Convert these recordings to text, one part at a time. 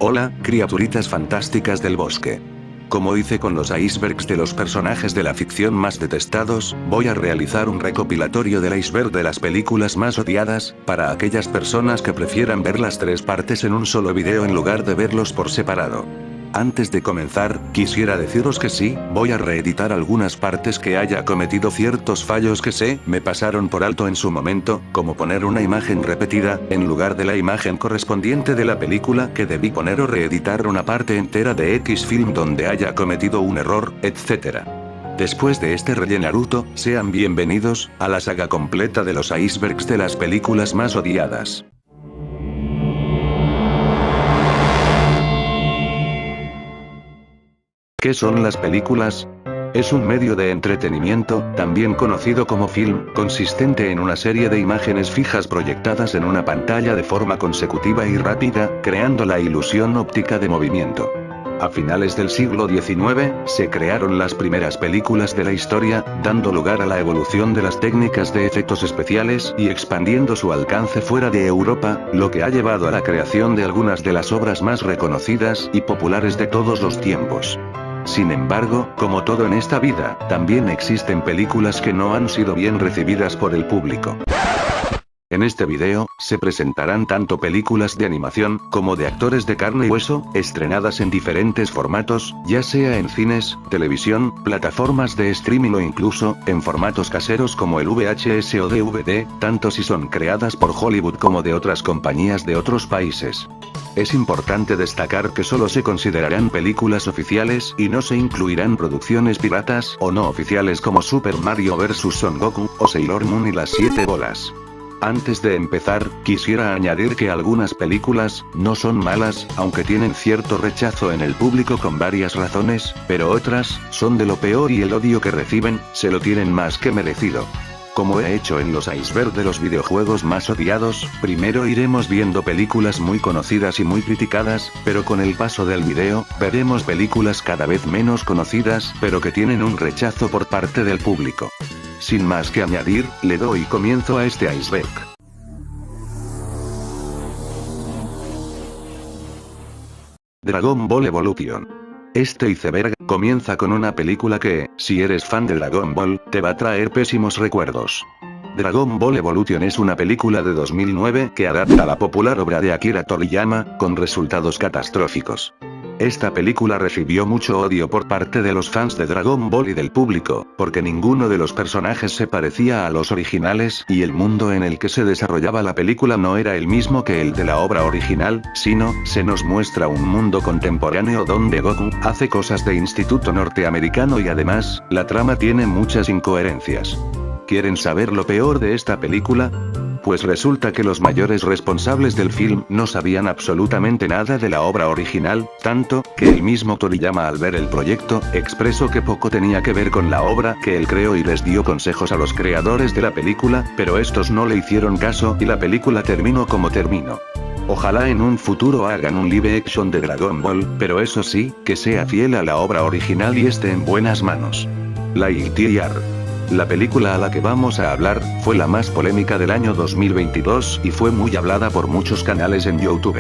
Hola, criaturitas fantásticas del bosque. Como hice con los icebergs de los personajes de la ficción más detestados, voy a realizar un recopilatorio del iceberg de las películas más odiadas, para aquellas personas que prefieran ver las tres partes en un solo video en lugar de verlos por separado. Antes de comenzar, quisiera deciros que sí, voy a reeditar algunas partes que haya cometido ciertos fallos que sé, me pasaron por alto en su momento, como poner una imagen repetida, en lugar de la imagen correspondiente de la película que debí poner o reeditar una parte entera de X film donde haya cometido un error, etc. Después de este rellenaruto, sean bienvenidos, a la saga completa de los icebergs de las películas más odiadas. ¿Qué son las películas? Es un medio de entretenimiento, también conocido como film, consistente en una serie de imágenes fijas proyectadas en una pantalla de forma consecutiva y rápida, creando la ilusión óptica de movimiento. A finales del siglo XIX, se crearon las primeras películas de la historia, dando lugar a la evolución de las técnicas de efectos especiales y expandiendo su alcance fuera de Europa, lo que ha llevado a la creación de algunas de las obras más reconocidas y populares de todos los tiempos. Sin embargo, como todo en esta vida, también existen películas que no han sido bien recibidas por el público. En este video, se presentarán tanto películas de animación, como de actores de carne y hueso, estrenadas en diferentes formatos, ya sea en cines, televisión, plataformas de streaming o incluso, en formatos caseros como el VHS o DVD, tanto si son creadas por Hollywood como de otras compañías de otros países. Es importante destacar que solo se considerarán películas oficiales y no se incluirán producciones piratas o no oficiales como Super Mario vs. Son Goku, o Sailor Moon y las 7 bolas. Antes de empezar, quisiera añadir que algunas películas, no son malas, aunque tienen cierto rechazo en el público con varias razones, pero otras, son de lo peor y el odio que reciben, se lo tienen más que merecido. Como he hecho en los iceberg de los videojuegos más odiados, primero iremos viendo películas muy conocidas y muy criticadas, pero con el paso del video, veremos películas cada vez menos conocidas, pero que tienen un rechazo por parte del público. Sin más que añadir, le doy comienzo a este iceberg. Dragon Ball Evolution. Este iceberg comienza con una película que, si eres fan de Dragon Ball, te va a traer pésimos recuerdos. Dragon Ball Evolution es una película de 2009 que adapta la popular obra de Akira Toriyama, con resultados catastróficos. Esta película recibió mucho odio por parte de los fans de Dragon Ball y del público, porque ninguno de los personajes se parecía a los originales y el mundo en el que se desarrollaba la película no era el mismo que el de la obra original, sino, se nos muestra un mundo contemporáneo donde Goku hace cosas de instituto norteamericano y además, la trama tiene muchas incoherencias. ¿Quieren saber lo peor de esta película? Pues resulta que los mayores responsables del film no sabían absolutamente nada de la obra original, tanto, que el mismo Toriyama al ver el proyecto, expresó que poco tenía que ver con la obra que él creó y les dio consejos a los creadores de la película, pero estos no le hicieron caso y la película terminó como terminó. Ojalá en un futuro hagan un live action de Dragon Ball, pero eso sí, que sea fiel a la obra original y esté en buenas manos. Lightyear. La película a la que vamos a hablar, fue la más polémica del año 2022 y fue muy hablada por muchos canales en YouTube.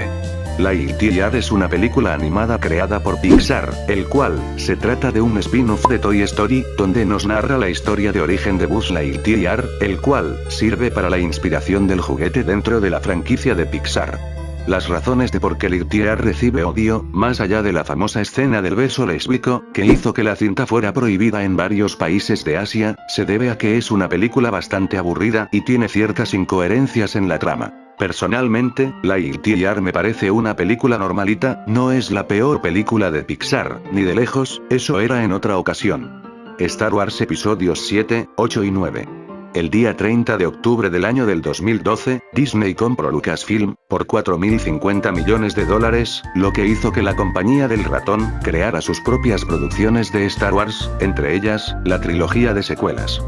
Lightyear es una película animada creada por Pixar, el cual, se trata de un spin-off de Toy Story, donde nos narra la historia de origen de Buzz Lightyear, el cual, sirve para la inspiración del juguete dentro de la franquicia de Pixar. Las razones de por qué Lightyear recibe odio, más allá de la famosa escena del beso lésbico, que hizo que la cinta fuera prohibida en varios países de Asia, se debe a que es una película bastante aburrida y tiene ciertas incoherencias en la trama. Personalmente, Lightyear me parece una película normalita, no es la peor película de Pixar, ni de lejos, eso era en otra ocasión. Star Wars Episodios 7, 8 y 9. El día 30 de octubre del año del 2012, Disney compró Lucasfilm, por $4.050 millones, lo que hizo que la compañía del ratón, creara sus propias producciones de Star Wars, entre ellas, la trilogía de secuelas.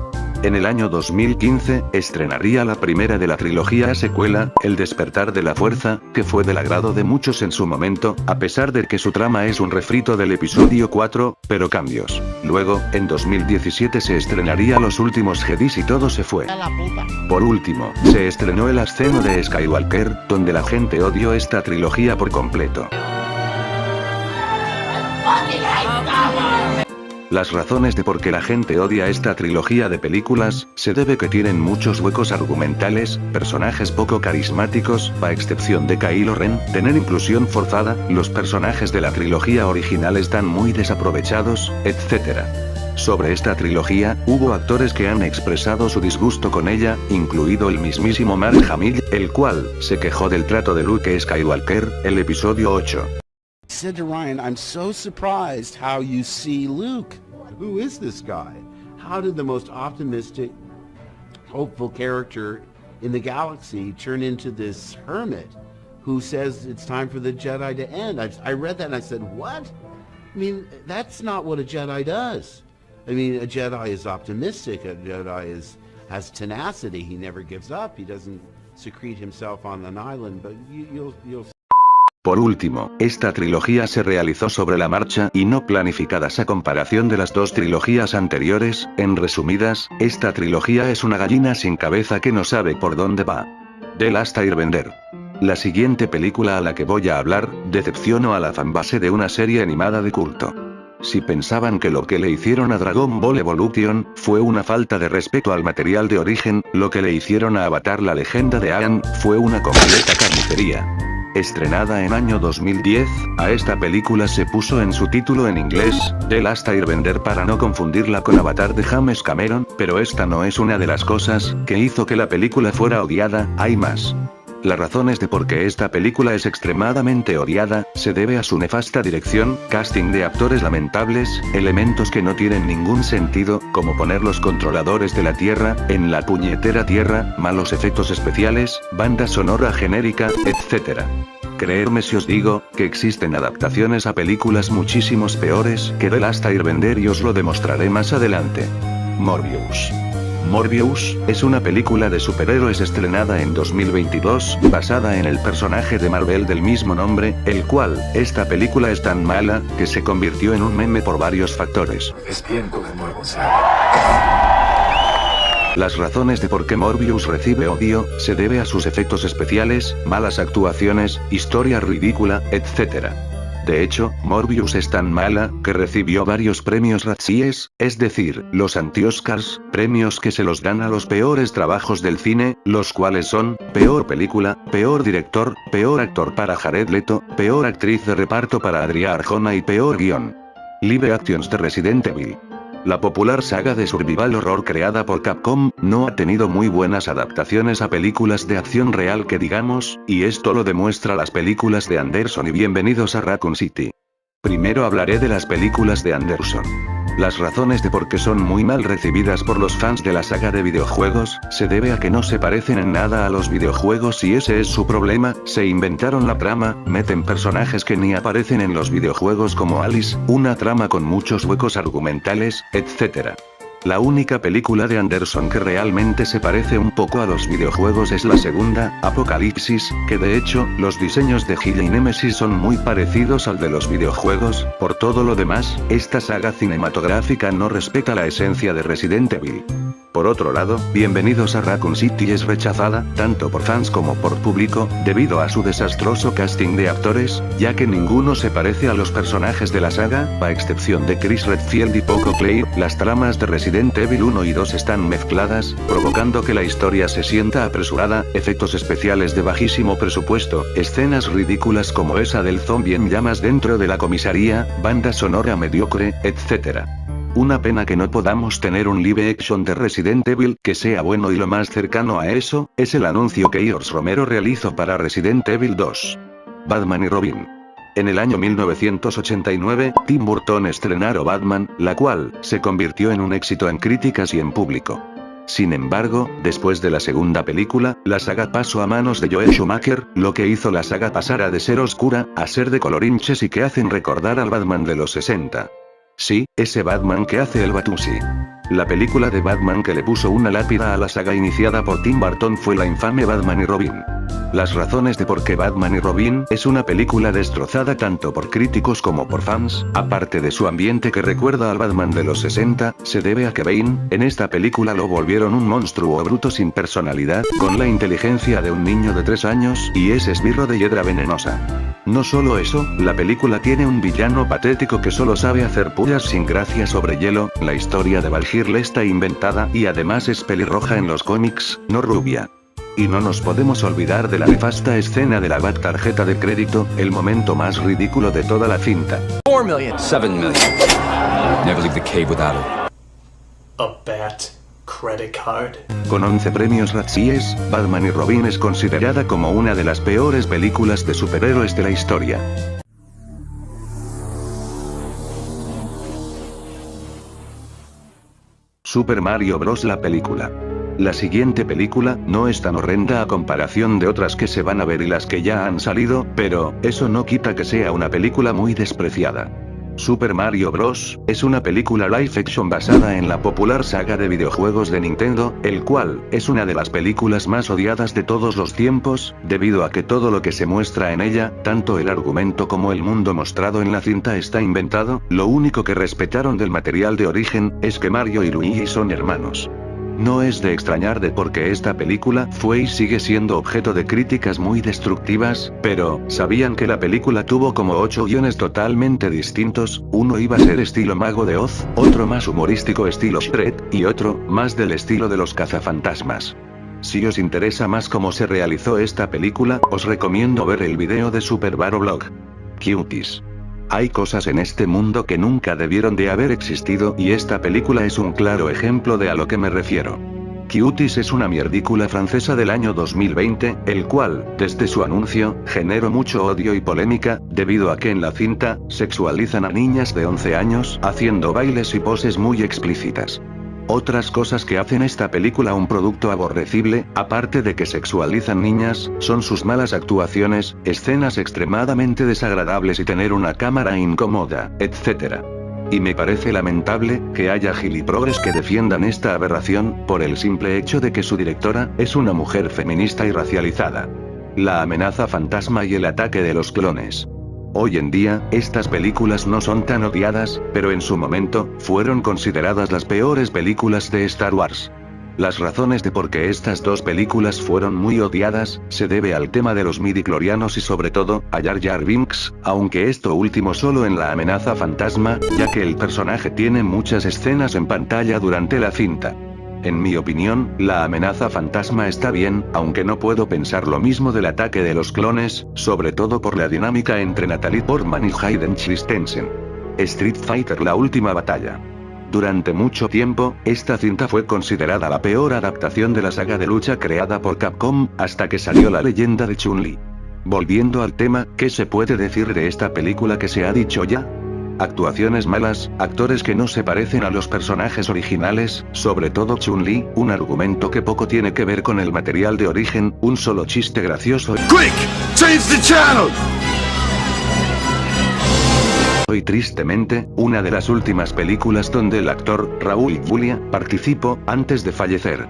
En el año 2015, estrenaría la primera de la trilogía secuela, El despertar de la fuerza, que fue del agrado de muchos en su momento, a pesar de que su trama es un refrito del episodio 4, pero cambios. Luego, en 2017 se estrenaría Los últimos Jedis y todo se fue. Por último, se estrenó El ascenso de Skywalker, donde la gente odió esta trilogía por completo. Las razones de por qué la gente odia esta trilogía de películas, se debe que tienen muchos huecos argumentales, personajes poco carismáticos, a excepción de Kylo Ren, tener inclusión forzada, los personajes de la trilogía original están muy desaprovechados, etc. Sobre esta trilogía, hubo actores que han expresado su disgusto con ella, incluido el mismísimo Mark Hamill, el cual se quejó del trato de Luke Skywalker, el episodio 8. Said to Ryan, I'm so surprised how you see Luke. Who is this guy? How did the most optimistic, hopeful character in the galaxy turn into this hermit who says it's time for the Jedi to end? I read that and I said, what? I mean, that's not what a Jedi does. I mean, a Jedi is optimistic. A Jedi has tenacity. He never gives up. He doesn't secrete himself on an island. But you'll Por último, esta trilogía se realizó sobre la marcha y no planificadas a comparación de las dos trilogías anteriores. En resumidas, esta trilogía es una gallina sin cabeza que no sabe por dónde va. The Last Airbender. La siguiente película a la que voy a hablar, decepcionó a la fanbase de una serie animada de culto. Si pensaban que lo que le hicieron a Dragon Ball Evolution fue una falta de respeto al material de origen, lo que le hicieron a Avatar la leyenda de Aang fue una completa carnicería. Estrenada en año 2010, a esta película se puso en su título en inglés, The Last Airbender para no confundirla con Avatar de James Cameron, pero esta no es una de las cosas que hizo que la película fuera odiada, hay más. Las razones de por qué esta película es extremadamente odiada, se debe a su nefasta dirección, casting de actores lamentables, elementos que no tienen ningún sentido, como poner los controladores de la Tierra, en la puñetera Tierra, malos efectos especiales, banda sonora genérica, etc. Creerme si os digo, que existen adaptaciones a películas muchísimos peores que The Last Airbender y os lo demostraré más adelante. Morbius. Morbius, es una película de superhéroes estrenada en 2022, basada en el personaje de Marvel del mismo nombre, el cual, esta película es tan mala, que se convirtió en un meme por varios factores. Es tiempo de nuevo, Sam. Las razones de por qué Morbius recibe odio, se debe a sus efectos especiales, malas actuaciones, historia ridícula, etc. De hecho, Morbius es tan mala, que recibió varios premios Razzies, es decir, los anti-Oscars, premios que se los dan a los peores trabajos del cine, los cuales son, peor película, peor director, peor actor para Jared Leto, peor actriz de reparto para Adria Arjona y peor guión. Live Actions de Resident Evil. La popular saga de survival horror creada por Capcom, no ha tenido muy buenas adaptaciones a películas de acción real que digamos, y esto lo demuestra las películas de Anderson y Bienvenidos a Raccoon City. Primero hablaré de las películas de Anderson. Las razones de por qué son muy mal recibidas por los fans de la saga de videojuegos, se debe a que no se parecen en nada a los videojuegos y ese es su problema, se inventaron la trama, meten personajes que ni aparecen en los videojuegos como Alice, una trama con muchos huecos argumentales, etc. La única película de Anderson que realmente se parece un poco a los videojuegos es la segunda, Apocalipsis, que de hecho, los diseños de Jill y Nemesis son muy parecidos al de los videojuegos, por todo lo demás, esta saga cinematográfica no respeta la esencia de Resident Evil. Por otro lado, Bienvenidos a Raccoon City es rechazada, tanto por fans como por público, debido a su desastroso casting de actores, ya que ninguno se parece a los personajes de la saga, a excepción de Chris Redfield y Poco Clay, las tramas de Resident Evil 1 y 2 están mezcladas, provocando que la historia se sienta apresurada, efectos especiales de bajísimo presupuesto, escenas ridículas como esa del zombie en llamas dentro de la comisaría, banda sonora mediocre, etc. Una pena que no podamos tener un live action de Resident Evil que sea bueno y lo más cercano a eso, es el anuncio que George Romero realizó para Resident Evil 2. Batman y Robin. En el año 1989, Tim Burton estrenó Batman, la cual, se convirtió en un éxito en críticas y en público. Sin embargo, después de la segunda película, la saga pasó a manos de Joel Schumacher, lo que hizo la saga pasara de ser oscura, a ser de colorinches y que hacen recordar al Batman de los 60. Sí, ese Batman que hace el Batusi. La película de Batman que le puso una lápida a la saga iniciada por Tim Burton fue la infame Batman y Robin. Las razones de por qué Batman y Robin es una película destrozada tanto por críticos como por fans, aparte de su ambiente que recuerda al Batman de los 60, se debe a que Bane, en esta película lo volvieron un monstruo bruto sin personalidad, con la inteligencia de un niño de 3 años, y ese esbirro de hiedra venenosa. No solo eso, la película tiene un villano patético que solo sabe hacer pullas sin gracia sobre hielo, la historia de Valkyrie está inventada y además es pelirroja en los cómics, no rubia. Y no nos podemos olvidar de la nefasta escena de la Bat tarjeta de crédito, el momento más ridículo de toda la cinta. 4 million. 7 million. Never leave the cave without it. A bat credit card. Con 11 premios Razzies, Batman y Robin es considerada como una de las peores películas de superhéroes de la historia. Super Mario Bros. La película. La siguiente película no es tan horrenda a comparación de otras que se van a ver y las que ya han salido, pero eso no quita que sea una película muy despreciada. Super Mario Bros. Es una película live action basada en la popular saga de videojuegos de Nintendo, el cual es una de las películas más odiadas de todos los tiempos, debido a que todo lo que se muestra en ella, tanto el argumento como el mundo mostrado en la cinta está inventado. Lo único que respetaron del material de origen es que Mario y Luigi son hermanos. No es de extrañar de por qué esta película fue y sigue siendo objeto de críticas muy destructivas, pero, ¿sabían que la película tuvo como 8 guiones totalmente distintos? Uno iba a ser estilo Mago de Oz, otro más humorístico estilo Shrek, y otro, más del estilo de los cazafantasmas. Si os interesa más cómo se realizó esta película, os recomiendo ver el video de Super Baro Blog. Cuties. Hay cosas en este mundo que nunca debieron de haber existido y esta película es un claro ejemplo de a lo que me refiero. Cuties es una mierdícula francesa del año 2020, el cual, desde su anuncio, generó mucho odio y polémica, debido a que en la cinta, sexualizan a niñas de 11 años, haciendo bailes y poses muy explícitas. Otras cosas que hacen esta película un producto aborrecible, aparte de que sexualizan niñas, son sus malas actuaciones, escenas extremadamente desagradables y tener una cámara incómoda, etc. Y me parece lamentable que haya giliprogres que defiendan esta aberración, por el simple hecho de que su directora es una mujer feminista y racializada. La amenaza fantasma y el ataque de los clones. Hoy en día, estas películas no son tan odiadas, pero en su momento, fueron consideradas las peores películas de Star Wars. Las razones de por qué estas dos películas fueron muy odiadas, se debe al tema de los midichlorianos y sobre todo, a Jar Jar Binks, aunque esto último solo en la amenaza fantasma, ya que el personaje tiene muchas escenas en pantalla durante la cinta. En mi opinión, la amenaza fantasma está bien, aunque no puedo pensar lo mismo del ataque de los clones, sobre todo por la dinámica entre Natalie Portman y Hayden Christensen. Street Fighter: La última batalla. Durante mucho tiempo, esta cinta fue considerada la peor adaptación de la saga de lucha creada por Capcom, hasta que salió la leyenda de Chun-Li. Volviendo al tema, ¿qué se puede decir de esta película que se ha dicho ya? Actuaciones malas, actores que no se parecen a los personajes originales, sobre todo Chun-Li, un argumento que poco tiene que ver con el material de origen, un solo chiste gracioso. Quick! Change the channel! Y tristemente, una de las últimas películas donde el actor, Raúl Julia, participó, antes de fallecer.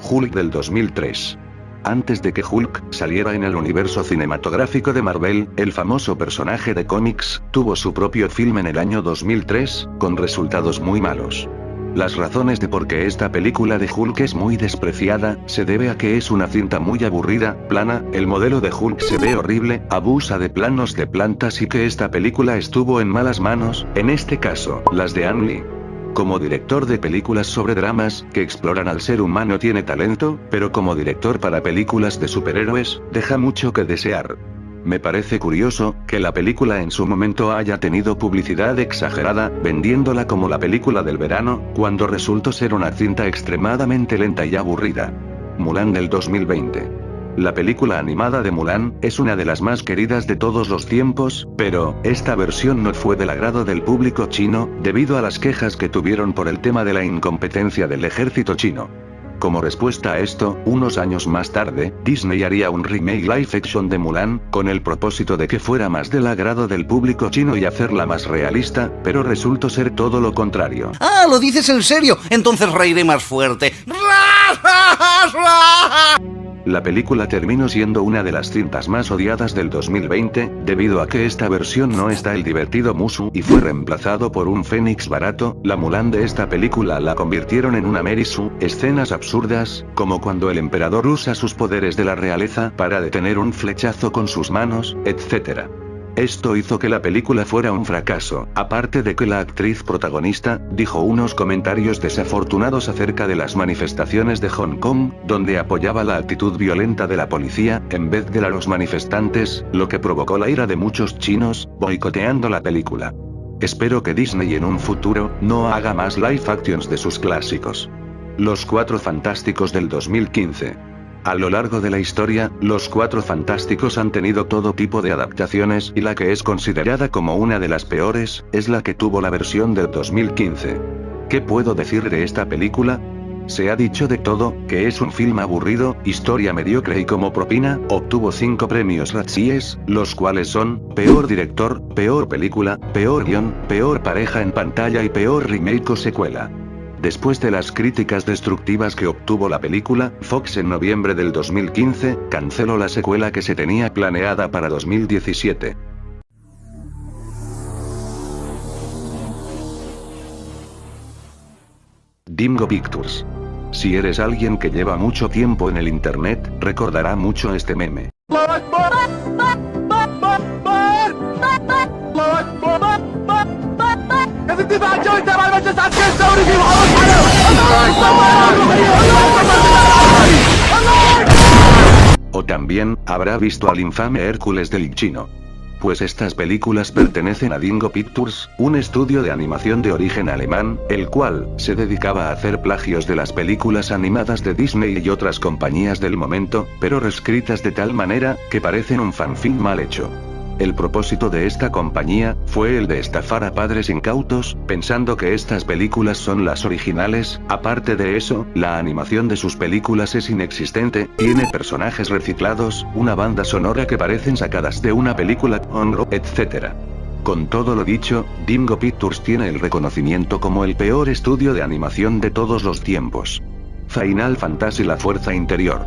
Hulk del 2003. Antes de que Hulk saliera en el universo cinematográfico de Marvel, el famoso personaje de cómics, tuvo su propio film en el año 2003, con resultados muy malos. Las razones de por qué esta película de Hulk es muy despreciada, se debe a que es una cinta muy aburrida, plana, el modelo de Hulk se ve horrible, abusa de planos de plantas y que esta película estuvo en malas manos, en este caso, las de Ang Lee. Como director de películas sobre dramas que exploran al ser humano tiene talento, pero como director para películas de superhéroes, deja mucho que desear. Me parece curioso que la película en su momento haya tenido publicidad exagerada, vendiéndola como la película del verano, cuando resultó ser una cinta extremadamente lenta y aburrida. Mulan del 2020. La película animada de Mulan es una de las más queridas de todos los tiempos, pero esta versión no fue del agrado del público chino, debido a las quejas que tuvieron por el tema de la incompetencia del ejército chino. Como respuesta a esto, unos años más tarde, Disney haría un remake live action de Mulan, con el propósito de que fuera más del agrado del público chino y hacerla más realista, pero resultó ser todo lo contrario. ¡Ah, lo dices en serio! Entonces reiré más fuerte. La película terminó siendo una de las cintas más odiadas del 2020, debido a que esta versión no está el divertido Mushu y fue reemplazado por un Fénix barato. La Mulan de esta película la convirtieron en una Mary Sue, escenas absurdas, como cuando el emperador usa sus poderes de la realeza para detener un flechazo con sus manos, etc. Esto hizo que la película fuera un fracaso, aparte de que la actriz protagonista dijo unos comentarios desafortunados acerca de las manifestaciones de Hong Kong, donde apoyaba la actitud violenta de la policía, en vez de los manifestantes, lo que provocó la ira de muchos chinos, boicoteando la película. Espero que Disney en un futuro, no haga más live actions de sus clásicos. Los Cuatro Fantásticos del 2015. A lo largo de la historia, los Cuatro Fantásticos han tenido todo tipo de adaptaciones y la que es considerada como una de las peores, es la que tuvo la versión del 2015. ¿Qué puedo decir de esta película? Se ha dicho de todo, que es un film aburrido, historia mediocre y como propina, obtuvo 5 premios Razzies, los cuales son, peor director, peor película, peor guión, peor pareja en pantalla y peor remake o secuela. Después de las críticas destructivas que obtuvo la película, Fox en noviembre del 2015, canceló la secuela que se tenía planeada para 2017. Dingo Pictures. Si eres alguien que lleva mucho tiempo en el internet, recordará mucho este meme. O también, habrá visto al infame Hércules del Chino. Pues estas películas pertenecen a Dingo Pictures, un estudio de animación de origen alemán, el cual se dedicaba a hacer plagios de las películas animadas de Disney y otras compañías del momento, pero reescritas de tal manera, que parecen un fanfic mal hecho. El propósito de esta compañía, fue el de estafar a padres incautos, pensando que estas películas son las originales. Aparte de eso, la animación de sus películas es inexistente, tiene personajes reciclados, una banda sonora que parecen sacadas de una película, etc. Con todo lo dicho, Dingo Pictures tiene el reconocimiento como el peor estudio de animación de todos los tiempos. Final Fantasy: La Fuerza Interior.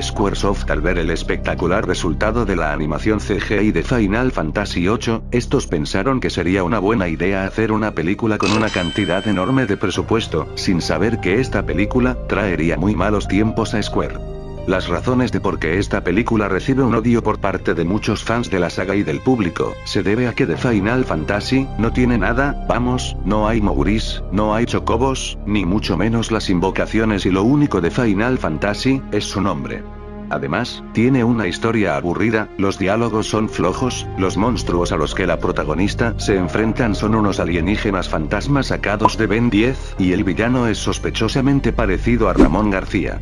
Squaresoft al ver el espectacular resultado de la animación CGI de Final Fantasy VIII, estos pensaron que sería una buena idea hacer una película con una cantidad enorme de presupuesto, sin saber que esta película traería muy malos tiempos a Square. Las razones de por qué esta película recibe un odio por parte de muchos fans de la saga y del público, se debe a que de Final Fantasy, no tiene nada, vamos, no hay Mogris, no hay chocobos, ni mucho menos las invocaciones y lo único de Final Fantasy, es su nombre. Además, tiene una historia aburrida, los diálogos son flojos, los monstruos a los que la protagonista se enfrentan son unos alienígenas fantasmas sacados de Ben 10, y el villano es sospechosamente parecido a Ramón García.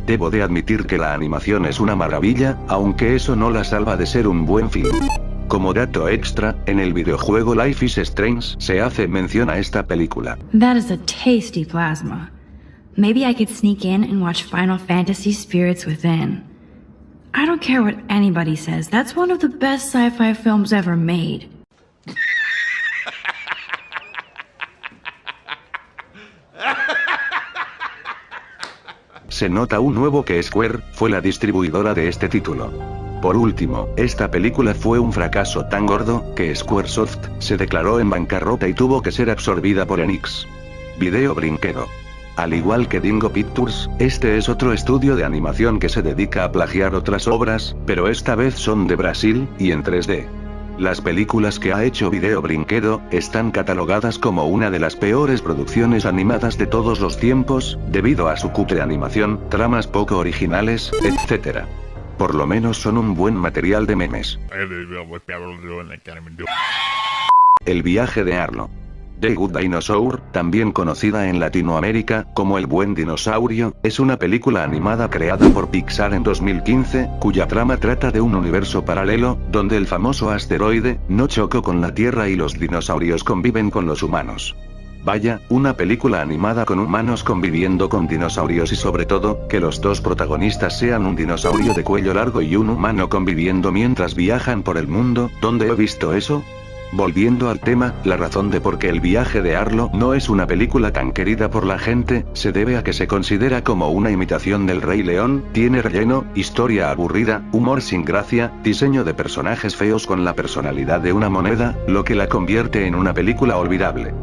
Debo de admitir que la animación es una maravilla, aunque eso no la salva de ser un buen film. Como dato extra, en el videojuego Life is Strange se hace mención a esta película. That is a tasty plasma. Maybe I could sneak in and watch Final Fantasy Spirits Within. I don't care what anybody says, that's one of the best sci-fi films ever made. Se nota aún nuevo que Square fue la distribuidora de este título. Por último, esta película fue un fracaso tan gordo, que Squaresoft se declaró en bancarrota y tuvo que ser absorbida por Enix. Video Brinquedo. Al igual que Dingo Pictures, este es otro estudio de animación que se dedica a plagiar otras obras, pero esta vez son de Brasil, y en 3D. Las películas que ha hecho Video Brinquedo, están catalogadas como una de las peores producciones animadas de todos los tiempos, debido a su cutre animación, tramas poco originales, etc. Por lo menos son un buen material de memes. El viaje de Arlo. The Good Dinosaur, también conocida en Latinoamérica como El Buen Dinosaurio, es una película animada creada por Pixar en 2015, cuya trama trata de un universo paralelo, donde el famoso asteroide no chocó con la Tierra y los dinosaurios conviven con los humanos. Vaya, una película animada con humanos conviviendo con dinosaurios y sobre todo, que los dos protagonistas sean un dinosaurio de cuello largo y un humano conviviendo mientras viajan por el mundo. ¿Dónde he visto eso? Volviendo al tema, la razón de por qué El viaje de Arlo no es una película tan querida por la gente, se debe a que se considera como una imitación del Rey León, tiene relleno, historia aburrida, humor sin gracia, diseño de personajes feos con la personalidad de una moneda, lo que la convierte en una película olvidable.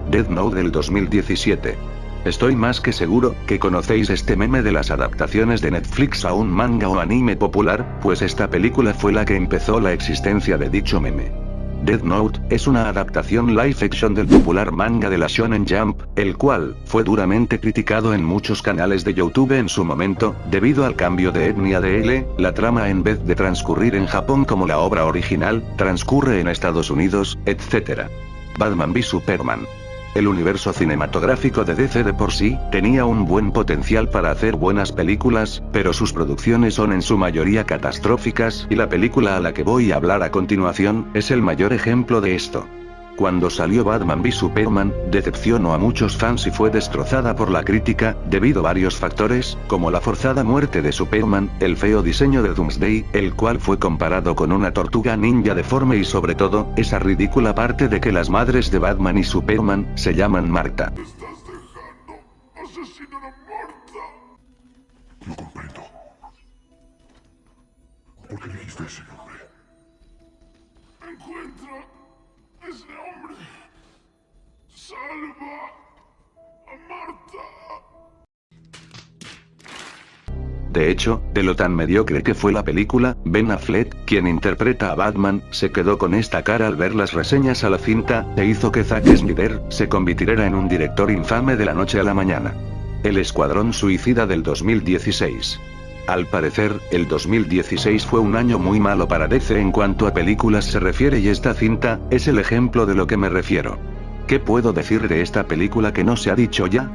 Death Note del 2017. Estoy más que seguro que conocéis este meme de las adaptaciones de Netflix a un manga o anime popular, pues esta película fue la que empezó la existencia de dicho meme. Death Note es una adaptación live action del popular manga de la Shonen Jump, el cual fue duramente criticado en muchos canales de YouTube en su momento, debido al cambio de etnia de L. La trama, en vez de transcurrir en Japón como la obra original, transcurre en Estados Unidos, etc. Batman v Superman. El universo cinematográfico de DC de por sí tenía un buen potencial para hacer buenas películas, pero sus producciones son en su mayoría catastróficas, y la película a la que voy a hablar a continuación es el mayor ejemplo de esto. Cuando salió Batman v Superman, decepcionó a muchos fans y fue destrozada por la crítica, debido a varios factores, como la forzada muerte de Superman, el feo diseño de Doomsday, el cual fue comparado con una tortuga ninja deforme, y sobre todo, esa ridícula parte de que las madres de Batman y Superman se llaman Marta. Estás dejando asesinar a Marta. Lo comprendo. ¿Por qué elegiste ese nombre? Encuentra ese hombre. Salva a Marta. De hecho, de lo tan mediocre que fue la película, Ben Affleck, quien interpreta a Batman, se quedó con esta cara al ver las reseñas a la cinta, e hizo que Zack Snyder se convirtiera en un director infame de la noche a la mañana. El Escuadrón Suicida del 2016. Al parecer, el 2016 fue un año muy malo para DC en cuanto a películas se refiere, y esta cinta es el ejemplo de lo que me refiero. ¿Qué puedo decir de esta película que no se ha dicho ya?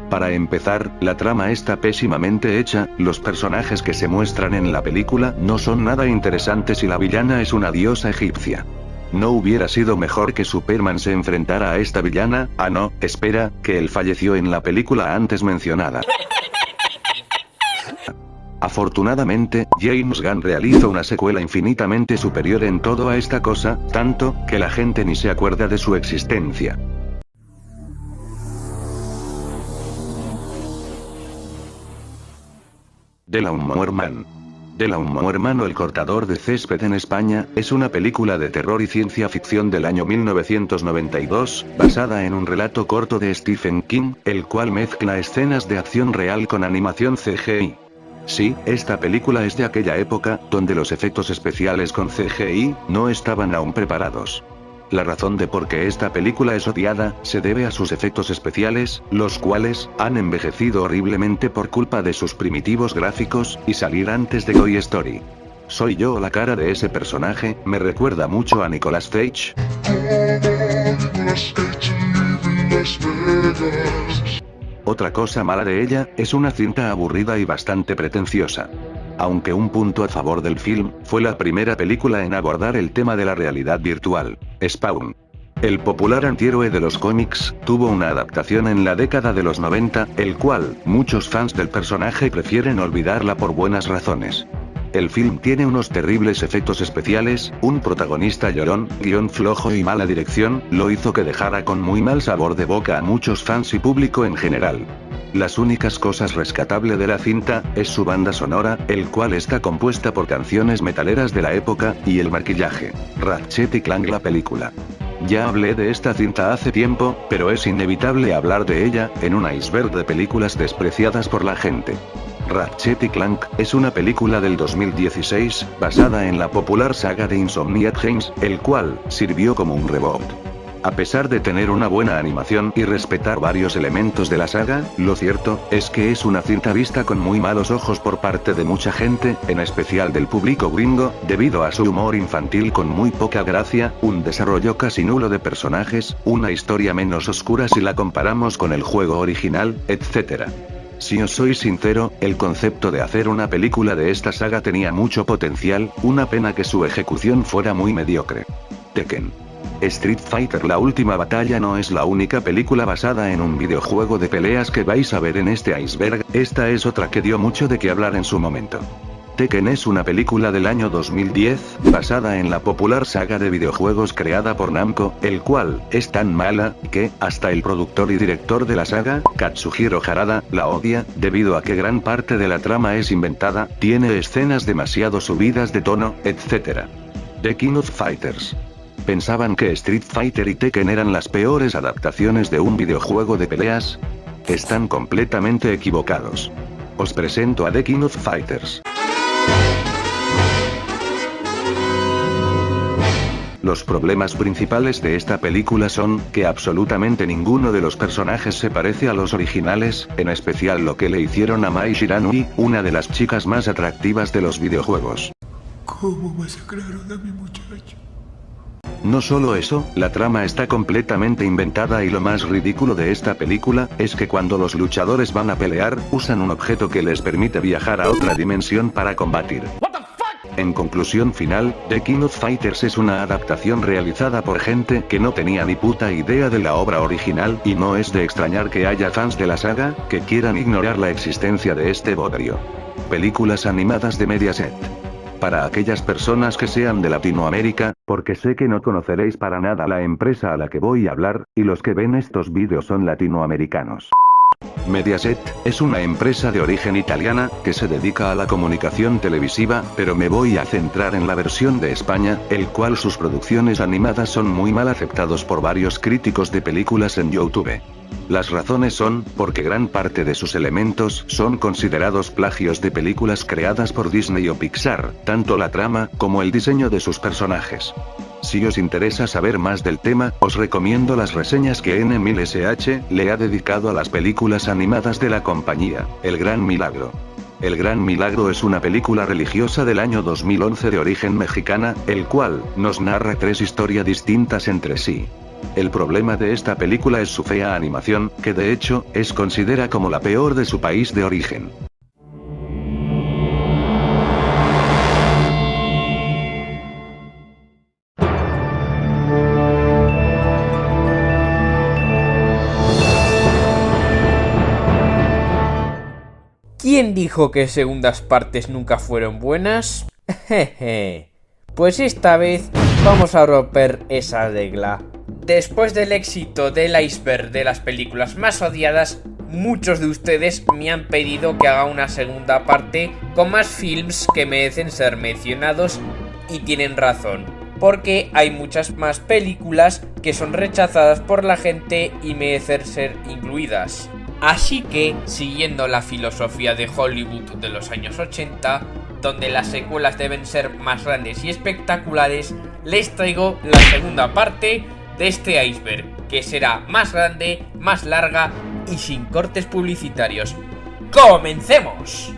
Para empezar, la trama está pésimamente hecha, los personajes que se muestran en la película no son nada interesantes y la villana es una diosa egipcia. ¿No hubiera sido mejor que Superman se enfrentara a esta villana? Ah no, espera, que él falleció en la película antes mencionada. Afortunadamente, James Gunn realiza una secuela infinitamente superior en todo a esta cosa, tanto, que la gente ni se acuerda de su existencia. The Lawnmower Man. The Lawnmower Man, o El cortador de césped en España, es una película de terror y ciencia ficción del año 1992, basada en un relato corto de Stephen King, el cual mezcla escenas de acción real con animación CGI. Sí, esta película es de aquella época, donde los efectos especiales con CGI no estaban aún preparados. La razón de por qué esta película es odiada, se debe a sus efectos especiales, los cuales han envejecido horriblemente por culpa de sus primitivos gráficos, y salir antes de Toy Story. ¿Soy yo la cara de ese personaje? Me recuerda mucho a Nicolas Cage. Otra cosa mala de ella, es una cinta aburrida y bastante pretenciosa. Aunque un punto a favor del film, fue la primera película en abordar el tema de la realidad virtual. Spawn. El popular antihéroe de los cómics, tuvo una adaptación en la década de los 90, el cual, muchos fans del personaje prefieren olvidarla por buenas razones. El film tiene unos terribles efectos especiales, un protagonista llorón, guión flojo y mala dirección, lo hizo que dejara con muy mal sabor de boca a muchos fans y público en general. Las únicas cosas rescatables de la cinta, es su banda sonora, el cual está compuesta por canciones metaleras de la época, y el maquillaje. Ratchet y Clank, la película. Ya hablé de esta cinta hace tiempo, pero es inevitable hablar de ella, en un iceberg de películas despreciadas por la gente. Ratchet y Clank es una película del 2016, basada en la popular saga de Insomniac Games, el cual sirvió como un reboot. A pesar de tener una buena animación y respetar varios elementos de la saga, lo cierto es que es una cinta vista con muy malos ojos por parte de mucha gente, en especial del público gringo, debido a su humor infantil con muy poca gracia, un desarrollo casi nulo de personajes, una historia menos oscura si la comparamos con el juego original, etc. Si os soy sincero, el concepto de hacer una película de esta saga tenía mucho potencial, una pena que su ejecución fuera muy mediocre. Tekken. Street Fighter: La última batalla no es la única película basada en un videojuego de peleas que vais a ver en este iceberg, esta es otra que dio mucho de qué hablar en su momento. Tekken es una película del año 2010, basada en la popular saga de videojuegos creada por Namco, el cual es tan mala, que, hasta el productor y director de la saga, Katsuhiro Harada, la odia, debido a que gran parte de la trama es inventada, tiene escenas demasiado subidas de tono, etc. The King of Fighters. ¿Pensaban que Street Fighter y Tekken eran las peores adaptaciones de un videojuego de peleas? Están completamente equivocados. Os presento a The King of Fighters. Los problemas principales de esta película son que absolutamente ninguno de los personajes se parece a los originales, en especial lo que le hicieron a Mai Shiranui, una de las chicas más atractivas de los videojuegos. ¿Cómo masacraron a mi muchacho? No solo eso, la trama está completamente inventada y lo más ridículo de esta película, es que cuando los luchadores van a pelear, usan un objeto que les permite viajar a otra dimensión para combatir. En conclusión final, The King of Fighters es una adaptación realizada por gente que no tenía ni puta idea de la obra original y no es de extrañar que haya fans de la saga que quieran ignorar la existencia de este bodrio. Películas animadas de Mediaset. Para aquellas personas que sean de Latinoamérica, porque sé que no conoceréis para nada la empresa a la que voy a hablar, y los que ven estos vídeos son latinoamericanos. Mediaset es una empresa de origen italiana, que se dedica a la comunicación televisiva, pero me voy a centrar en la versión de España, el cual sus producciones animadas son muy mal aceptados por varios críticos de películas en YouTube. Las razones son, porque gran parte de sus elementos son considerados plagios de películas creadas por Disney o Pixar, tanto la trama, como el diseño de sus personajes. Si os interesa saber más del tema, os recomiendo las reseñas que N1000SH le ha dedicado a las películas animadas de la compañía, El Gran Milagro. El Gran Milagro es una película religiosa del año 2011 de origen mexicana, el cual nos narra 3 historias distintas entre sí. El problema de esta película es su fea animación, que de hecho, es considerada como la peor de su país de origen. ¿Quién dijo que segundas partes nunca fueron buenas? Jeje. Pues esta vez vamos a romper esa regla. Después del éxito del iceberg de las películas más odiadas, muchos de ustedes me han pedido que haga una segunda parte con más films que merecen ser mencionados, y tienen razón, porque hay muchas más películas que son rechazadas por la gente y merecen ser incluidas. Así que, siguiendo la filosofía de Hollywood de los años 80, donde las secuelas deben ser más grandes y espectaculares, les traigo la segunda parte de este iceberg, que será más grande, más larga y sin cortes publicitarios. ¡Comencemos!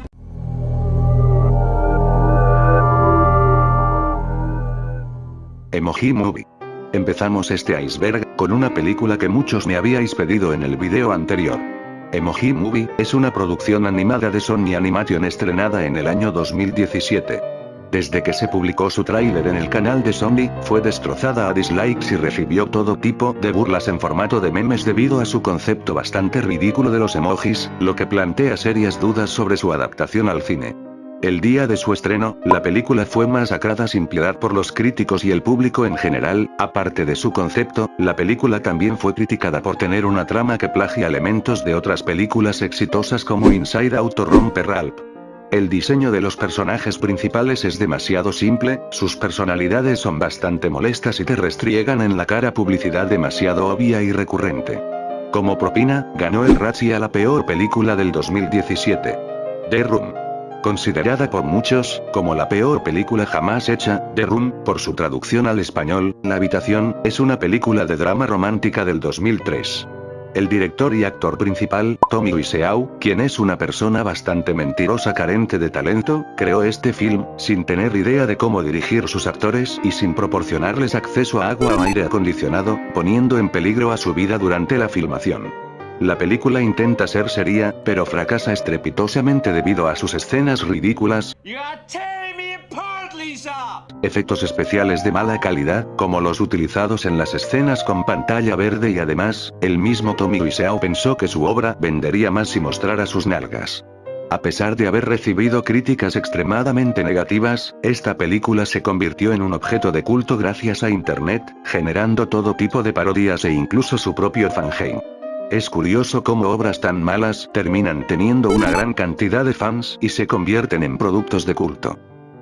Emoji Movie. Empezamos este iceberg con una película que muchos me habíais pedido en el video anterior. Emoji Movie es una producción animada de Sony Animation estrenada en el año 2017. Desde que se publicó su tráiler en el canal de Sony, fue destrozada a dislikes y recibió todo tipo de burlas en formato de memes debido a su concepto bastante ridículo de los emojis, lo que plantea serias dudas sobre su adaptación al cine. El día de su estreno, la película fue masacrada sin piedad por los críticos y el público en general. Aparte de su concepto, la película también fue criticada por tener una trama que plagia elementos de otras películas exitosas como Inside Out o Romper Ralph. El diseño de los personajes principales es demasiado simple, sus personalidades son bastante molestas y te restriegan en la cara publicidad demasiado obvia y recurrente. Como propina, ganó el Razzie a la peor película del 2017. The Room. Considerada por muchos como la peor película jamás hecha, The Room, por su traducción al español, La Habitación, es una película de drama romántica del 2003. El director y actor principal, Tommy Wiseau, quien es una persona bastante mentirosa carente de talento, creó este film, sin tener idea de cómo dirigir sus actores y sin proporcionarles acceso a agua o aire acondicionado, poniendo en peligro a su vida durante la filmación. La película intenta ser seria, pero fracasa estrepitosamente debido a sus escenas ridículas, efectos especiales de mala calidad, como los utilizados en las escenas con pantalla verde, y además, el mismo Tommy Wiseau pensó que su obra vendería más si mostrara sus nalgas. A pesar de haber recibido críticas extremadamente negativas, esta película se convirtió en un objeto de culto gracias a internet, generando todo tipo de parodias e incluso su propio fangame. Es curioso cómo obras tan malas terminan teniendo una gran cantidad de fans y se convierten en productos de culto.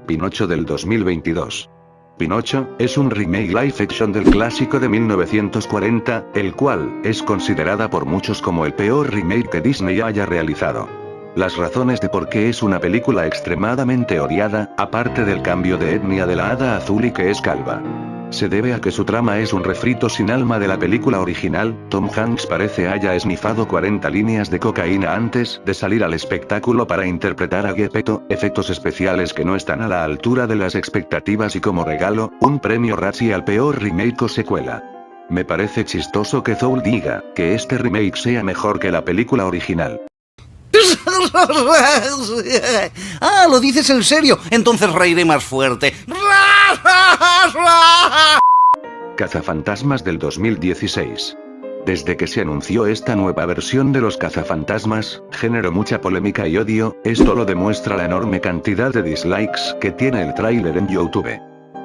Pinocho del 2022. Pinocho es un remake live action del clásico de 1940, el cual es considerada por muchos como el peor remake que Disney haya realizado. Las razones de por qué es una película extremadamente odiada, aparte del cambio de etnia de la hada azul y que es calva. Se debe a que su trama es un refrito sin alma de la película original. Tom Hanks parece haya esnifado 40 líneas de cocaína antes de salir al espectáculo para interpretar a Geppetto, efectos especiales que no están a la altura de las expectativas y como regalo, un premio Razzie al peor remake o secuela. Me parece chistoso que Zool diga que este remake sea mejor que la película original. Ah, ¿lo dices en serio? Entonces reiré más fuerte. Cazafantasmas del 2016. Desde que se anunció esta nueva versión de los cazafantasmas, generó mucha polémica y odio. Esto lo demuestra la enorme cantidad de dislikes que tiene el tráiler en YouTube.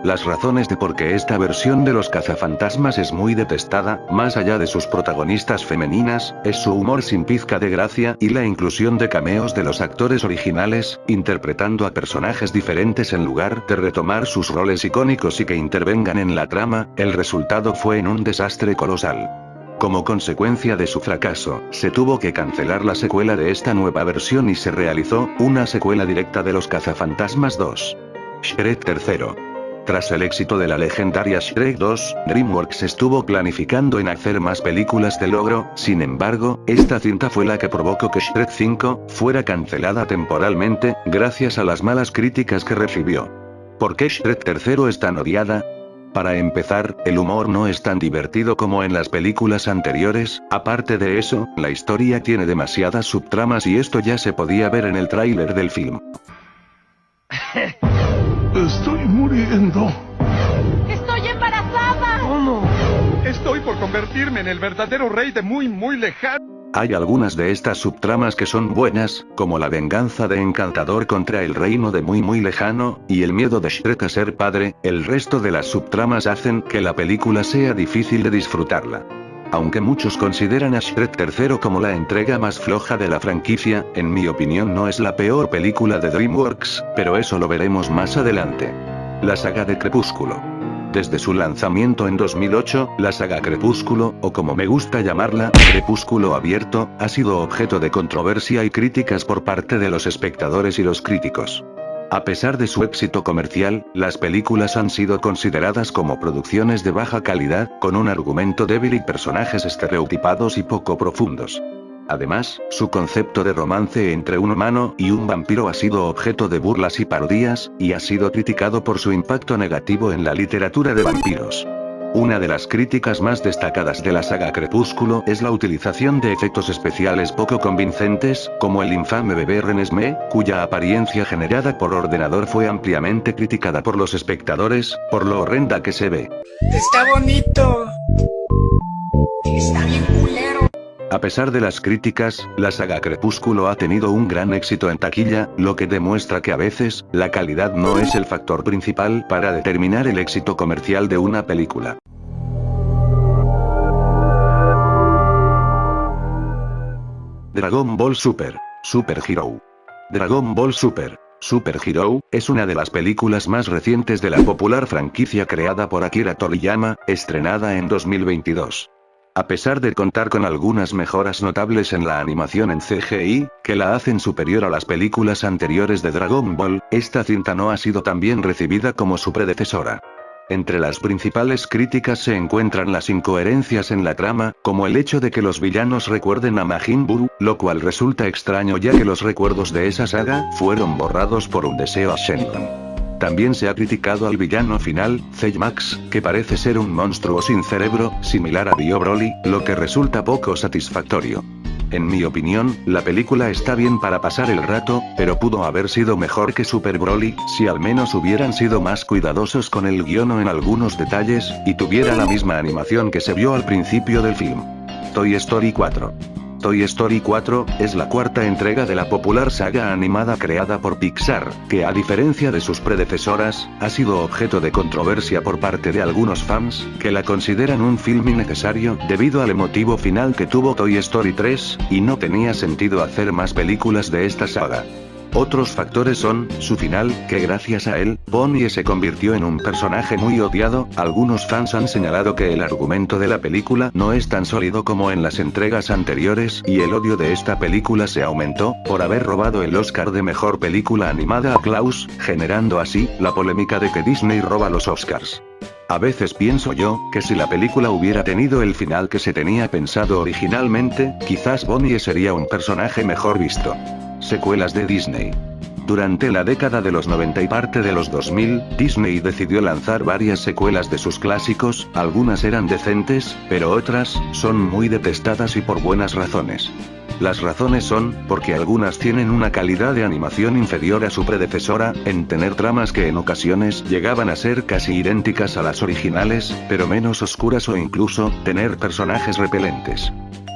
Las razones de por qué esta versión de los cazafantasmas es muy detestada, más allá de sus protagonistas femeninas, es su humor sin pizca de gracia y la inclusión de cameos de los actores originales, interpretando a personajes diferentes en lugar de retomar sus roles icónicos y que intervengan en la trama. El resultado fue en un desastre colosal. Como consecuencia de su fracaso, se tuvo que cancelar la secuela de esta nueva versión y se realizó una secuela directa de los cazafantasmas 2. Shrek 3. Tras el éxito de la legendaria Shrek 2, DreamWorks estuvo planificando en hacer más películas de logro. Sin embargo, esta cinta fue la que provocó que Shrek 5 fuera cancelada temporalmente, gracias a las malas críticas que recibió. ¿Por qué Shrek 3 es tan odiada? Para empezar, el humor no es tan divertido como en las películas anteriores. Aparte de eso, la historia tiene demasiadas subtramas y esto ya se podía ver en el tráiler del film. Estoy muriendo. ¡Estoy embarazada! ¿Cómo? Estoy por convertirme en el verdadero rey de muy lejano. Hay algunas de estas subtramas que son buenas, como la venganza de Encantador contra el reino de muy lejano, y el miedo de Shrek a ser padre. El resto de las subtramas hacen que la película sea difícil de disfrutarla. Aunque muchos consideran a Shrek 3 como la entrega más floja de la franquicia, en mi opinión no es la peor película de DreamWorks, pero eso lo veremos más adelante. La saga de Crepúsculo. Desde su lanzamiento en 2008, la saga Crepúsculo, o como me gusta llamarla, Crepúsculo Abierto, ha sido objeto de controversia y críticas por parte de los espectadores y los críticos. A pesar de su éxito comercial, las películas han sido consideradas como producciones de baja calidad, con un argumento débil y personajes estereotipados y poco profundos. Además, su concepto de romance entre un humano y un vampiro ha sido objeto de burlas y parodias, y ha sido criticado por su impacto negativo en la literatura de vampiros. Una de las críticas más destacadas de la saga Crepúsculo es la utilización de efectos especiales poco convincentes, como el infame bebé Renesmee, cuya apariencia generada por ordenador fue ampliamente criticada por los espectadores, por lo horrenda que se ve. Está bonito. Está bien culero. A pesar de las críticas, la saga Crepúsculo ha tenido un gran éxito en taquilla, lo que demuestra que a veces, la calidad no es el factor principal para determinar el éxito comercial de una película. Dragon Ball Super Hero. Dragon Ball Super Hero es una de las películas más recientes de la popular franquicia creada por Akira Toriyama, estrenada en 2022. A pesar de contar con algunas mejoras notables en la animación en CGI, que la hacen superior a las películas anteriores de Dragon Ball, esta cinta no ha sido tan bien recibida como su predecesora. Entre las principales críticas se encuentran las incoherencias en la trama, como el hecho de que los villanos recuerden a Majin Buu, lo cual resulta extraño ya que los recuerdos de esa saga fueron borrados por un deseo a Shenlong. También se ha criticado al villano final, Zaymax, que parece ser un monstruo sin cerebro, similar a Bio Broly, lo que resulta poco satisfactorio. En mi opinión, la película está bien para pasar el rato, pero pudo haber sido mejor que Super Broly, si al menos hubieran sido más cuidadosos con el guion o en algunos detalles, y tuviera la misma animación que se vio al principio del film. Toy Story 4. Toy Story 4 es la cuarta entrega de la popular saga animada creada por Pixar, que a diferencia de sus predecesoras, ha sido objeto de controversia por parte de algunos fans, que la consideran un film innecesario debido al emotivo final que tuvo Toy Story 3, y no tenía sentido hacer más películas de esta saga. Otros factores son, su final, que gracias a él, Bonnie se convirtió en un personaje muy odiado. Algunos fans han señalado que el argumento de la película no es tan sólido como en las entregas anteriores, y el odio de esta película se aumentó, por haber robado el Oscar de Mejor Película Animada a Klaus, generando así, la polémica de que Disney roba los Oscars. A veces pienso yo, que si la película hubiera tenido el final que se tenía pensado originalmente, quizás Bonnie sería un personaje mejor visto. Secuelas de Disney. Durante la década de los 90 y parte de los 2000, Disney decidió lanzar varias secuelas de sus clásicos, algunas eran decentes, pero otras, son muy detestadas y por buenas razones. Las razones son, porque algunas tienen una calidad de animación inferior a su predecesora, en tener tramas que en ocasiones llegaban a ser casi idénticas a las originales, pero menos oscuras o incluso, tener personajes repelentes.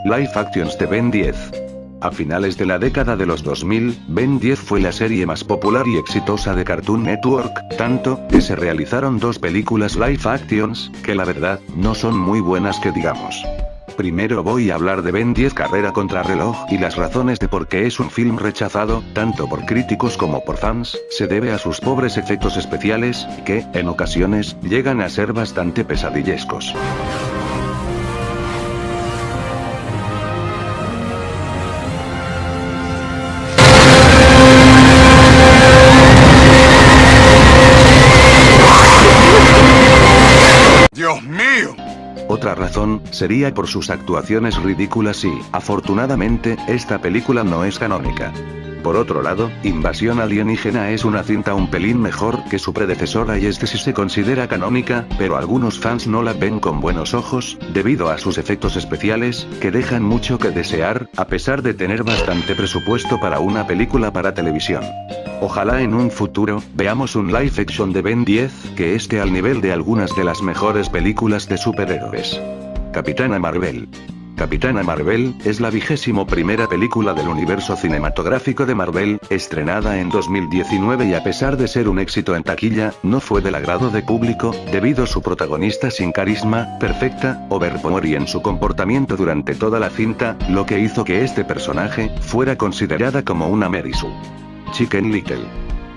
Live Actions de Ben 10. A finales de la década de los 2000, Ben 10 fue la serie más popular y exitosa de Cartoon Network, tanto, que se realizaron 2 películas live actions, que la verdad, no son muy buenas que digamos. Primero voy a hablar de Ben 10 Carrera contra reloj y las razones de por qué es un film rechazado, tanto por críticos como por fans, se debe a sus pobres efectos especiales, que, en ocasiones, llegan a ser bastante pesadillescos. ¡Dios mío! Otra razón, sería por sus actuaciones ridículas y, afortunadamente, esta película no es canónica. Por otro lado, Invasión Alienígena es una cinta un pelín mejor que su predecesora y sí se considera canónica, pero algunos fans no la ven con buenos ojos, debido a sus efectos especiales, que dejan mucho que desear, a pesar de tener bastante presupuesto para una película para televisión. Ojalá en un futuro, veamos un live action de Ben 10, que esté al nivel de algunas de las mejores películas de superhéroes. Capitana Marvel. Capitana Marvel, es la 21ª película del universo cinematográfico de Marvel, estrenada en 2019 y a pesar de ser un éxito en taquilla, no fue del agrado de público, debido a su protagonista sin carisma, perfecta, overpower y en su comportamiento durante toda la cinta, lo que hizo que este personaje, fuera considerada como una Mary Sue. Chicken Little.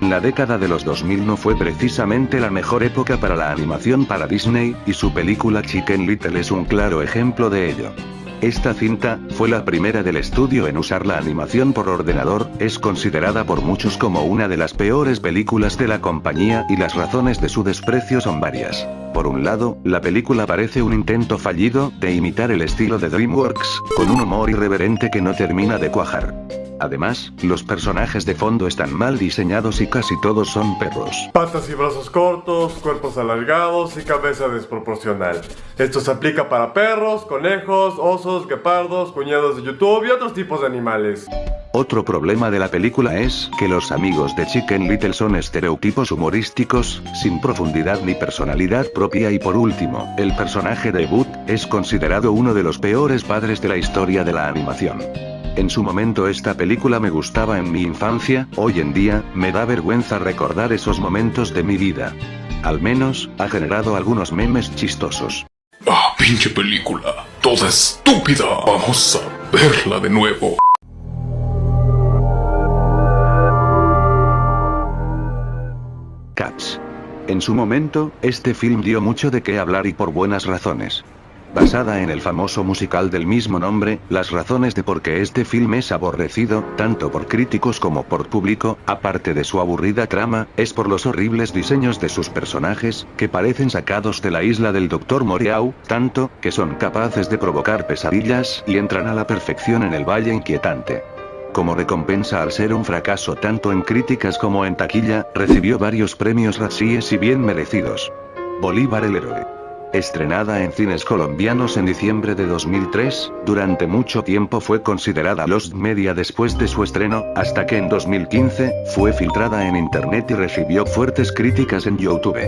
La década de los 2000 no fue precisamente la mejor época para la animación para Disney, y su película Chicken Little es un claro ejemplo de ello. Esta cinta, fue la primera del estudio en usar la animación por ordenador, es considerada por muchos como una de las peores películas de la compañía y las razones de su desprecio son varias. Por un lado, la película parece un intento fallido, de imitar el estilo de DreamWorks, con un humor irreverente que no termina de cuajar. Además, los personajes de fondo están mal diseñados y casi todos son perros. Patas y brazos cortos, cuerpos alargados y cabeza desproporcional. Esto se aplica para perros, conejos, osos, guepardos, cuñados de YouTube y otros tipos de animales. Otro problema de la película es que los amigos de Chicken Little son estereotipos humorísticos, sin profundidad ni personalidad propia y por último, el personaje de Bud, es considerado uno de los peores padres de la historia de la animación. En su momento esta película me gustaba en mi infancia, hoy en día, me da vergüenza recordar esos momentos de mi vida. Al menos, ha generado algunos memes chistosos. Ah, pinche película, toda estúpida. Vamos a verla de nuevo. Cats. En su momento, este film dio mucho de qué hablar y por buenas razones. Basada en el famoso musical del mismo nombre, las razones de por qué este film es aborrecido, tanto por críticos como por público, aparte de su aburrida trama, es por los horribles diseños de sus personajes, que parecen sacados de la isla del Dr. Moreau, tanto, que son capaces de provocar pesadillas, y entran a la perfección en el valle inquietante. Como recompensa al ser un fracaso tanto en críticas como en taquilla, recibió varios premios Razzies y bien merecidos. Bolívar el héroe. Estrenada en cines colombianos en diciembre de 2003, durante mucho tiempo fue considerada lost media después de su estreno, hasta que en 2015, fue filtrada en internet y recibió fuertes críticas en YouTube.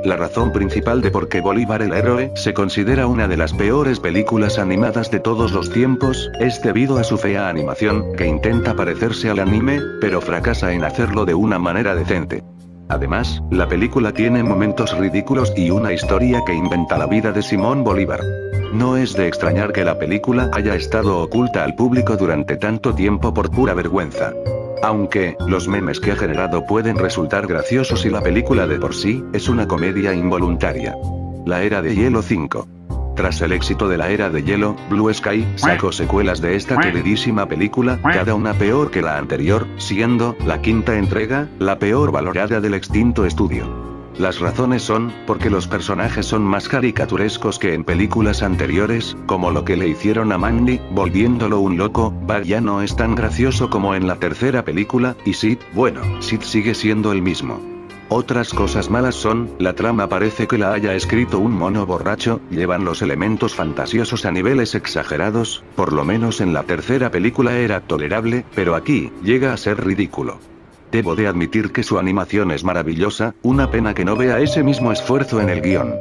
La razón principal de por qué Bolívar el héroe se considera una de las peores películas animadas de todos los tiempos, es debido a su fea animación, que intenta parecerse al anime, pero fracasa en hacerlo de una manera decente. Además, la película tiene momentos ridículos y una historia que inventa la vida de Simón Bolívar. No es de extrañar que la película haya estado oculta al público durante tanto tiempo por pura vergüenza. Aunque, los memes que ha generado pueden resultar graciosos y la película de por sí, es una comedia involuntaria. La Era de Hielo 5. Tras el éxito de la Era de Hielo, Blue Sky sacó secuelas de esta queridísima película, cada una peor que la anterior, siendo la quinta entrega la peor valorada del extinto estudio. Las razones son, porque los personajes son más caricaturescos que en películas anteriores, como lo que le hicieron a Mandy, volviéndolo un loco. Bug ya no es tan gracioso como en la tercera película, y Sid, bueno, Sid sigue siendo el mismo. Otras cosas malas son, la trama parece que la haya escrito un mono borracho, llevan los elementos fantasiosos a niveles exagerados, por lo menos en la tercera película era tolerable, pero aquí, llega a ser ridículo. Debo de admitir que su animación es maravillosa, una pena que no vea ese mismo esfuerzo en el guión.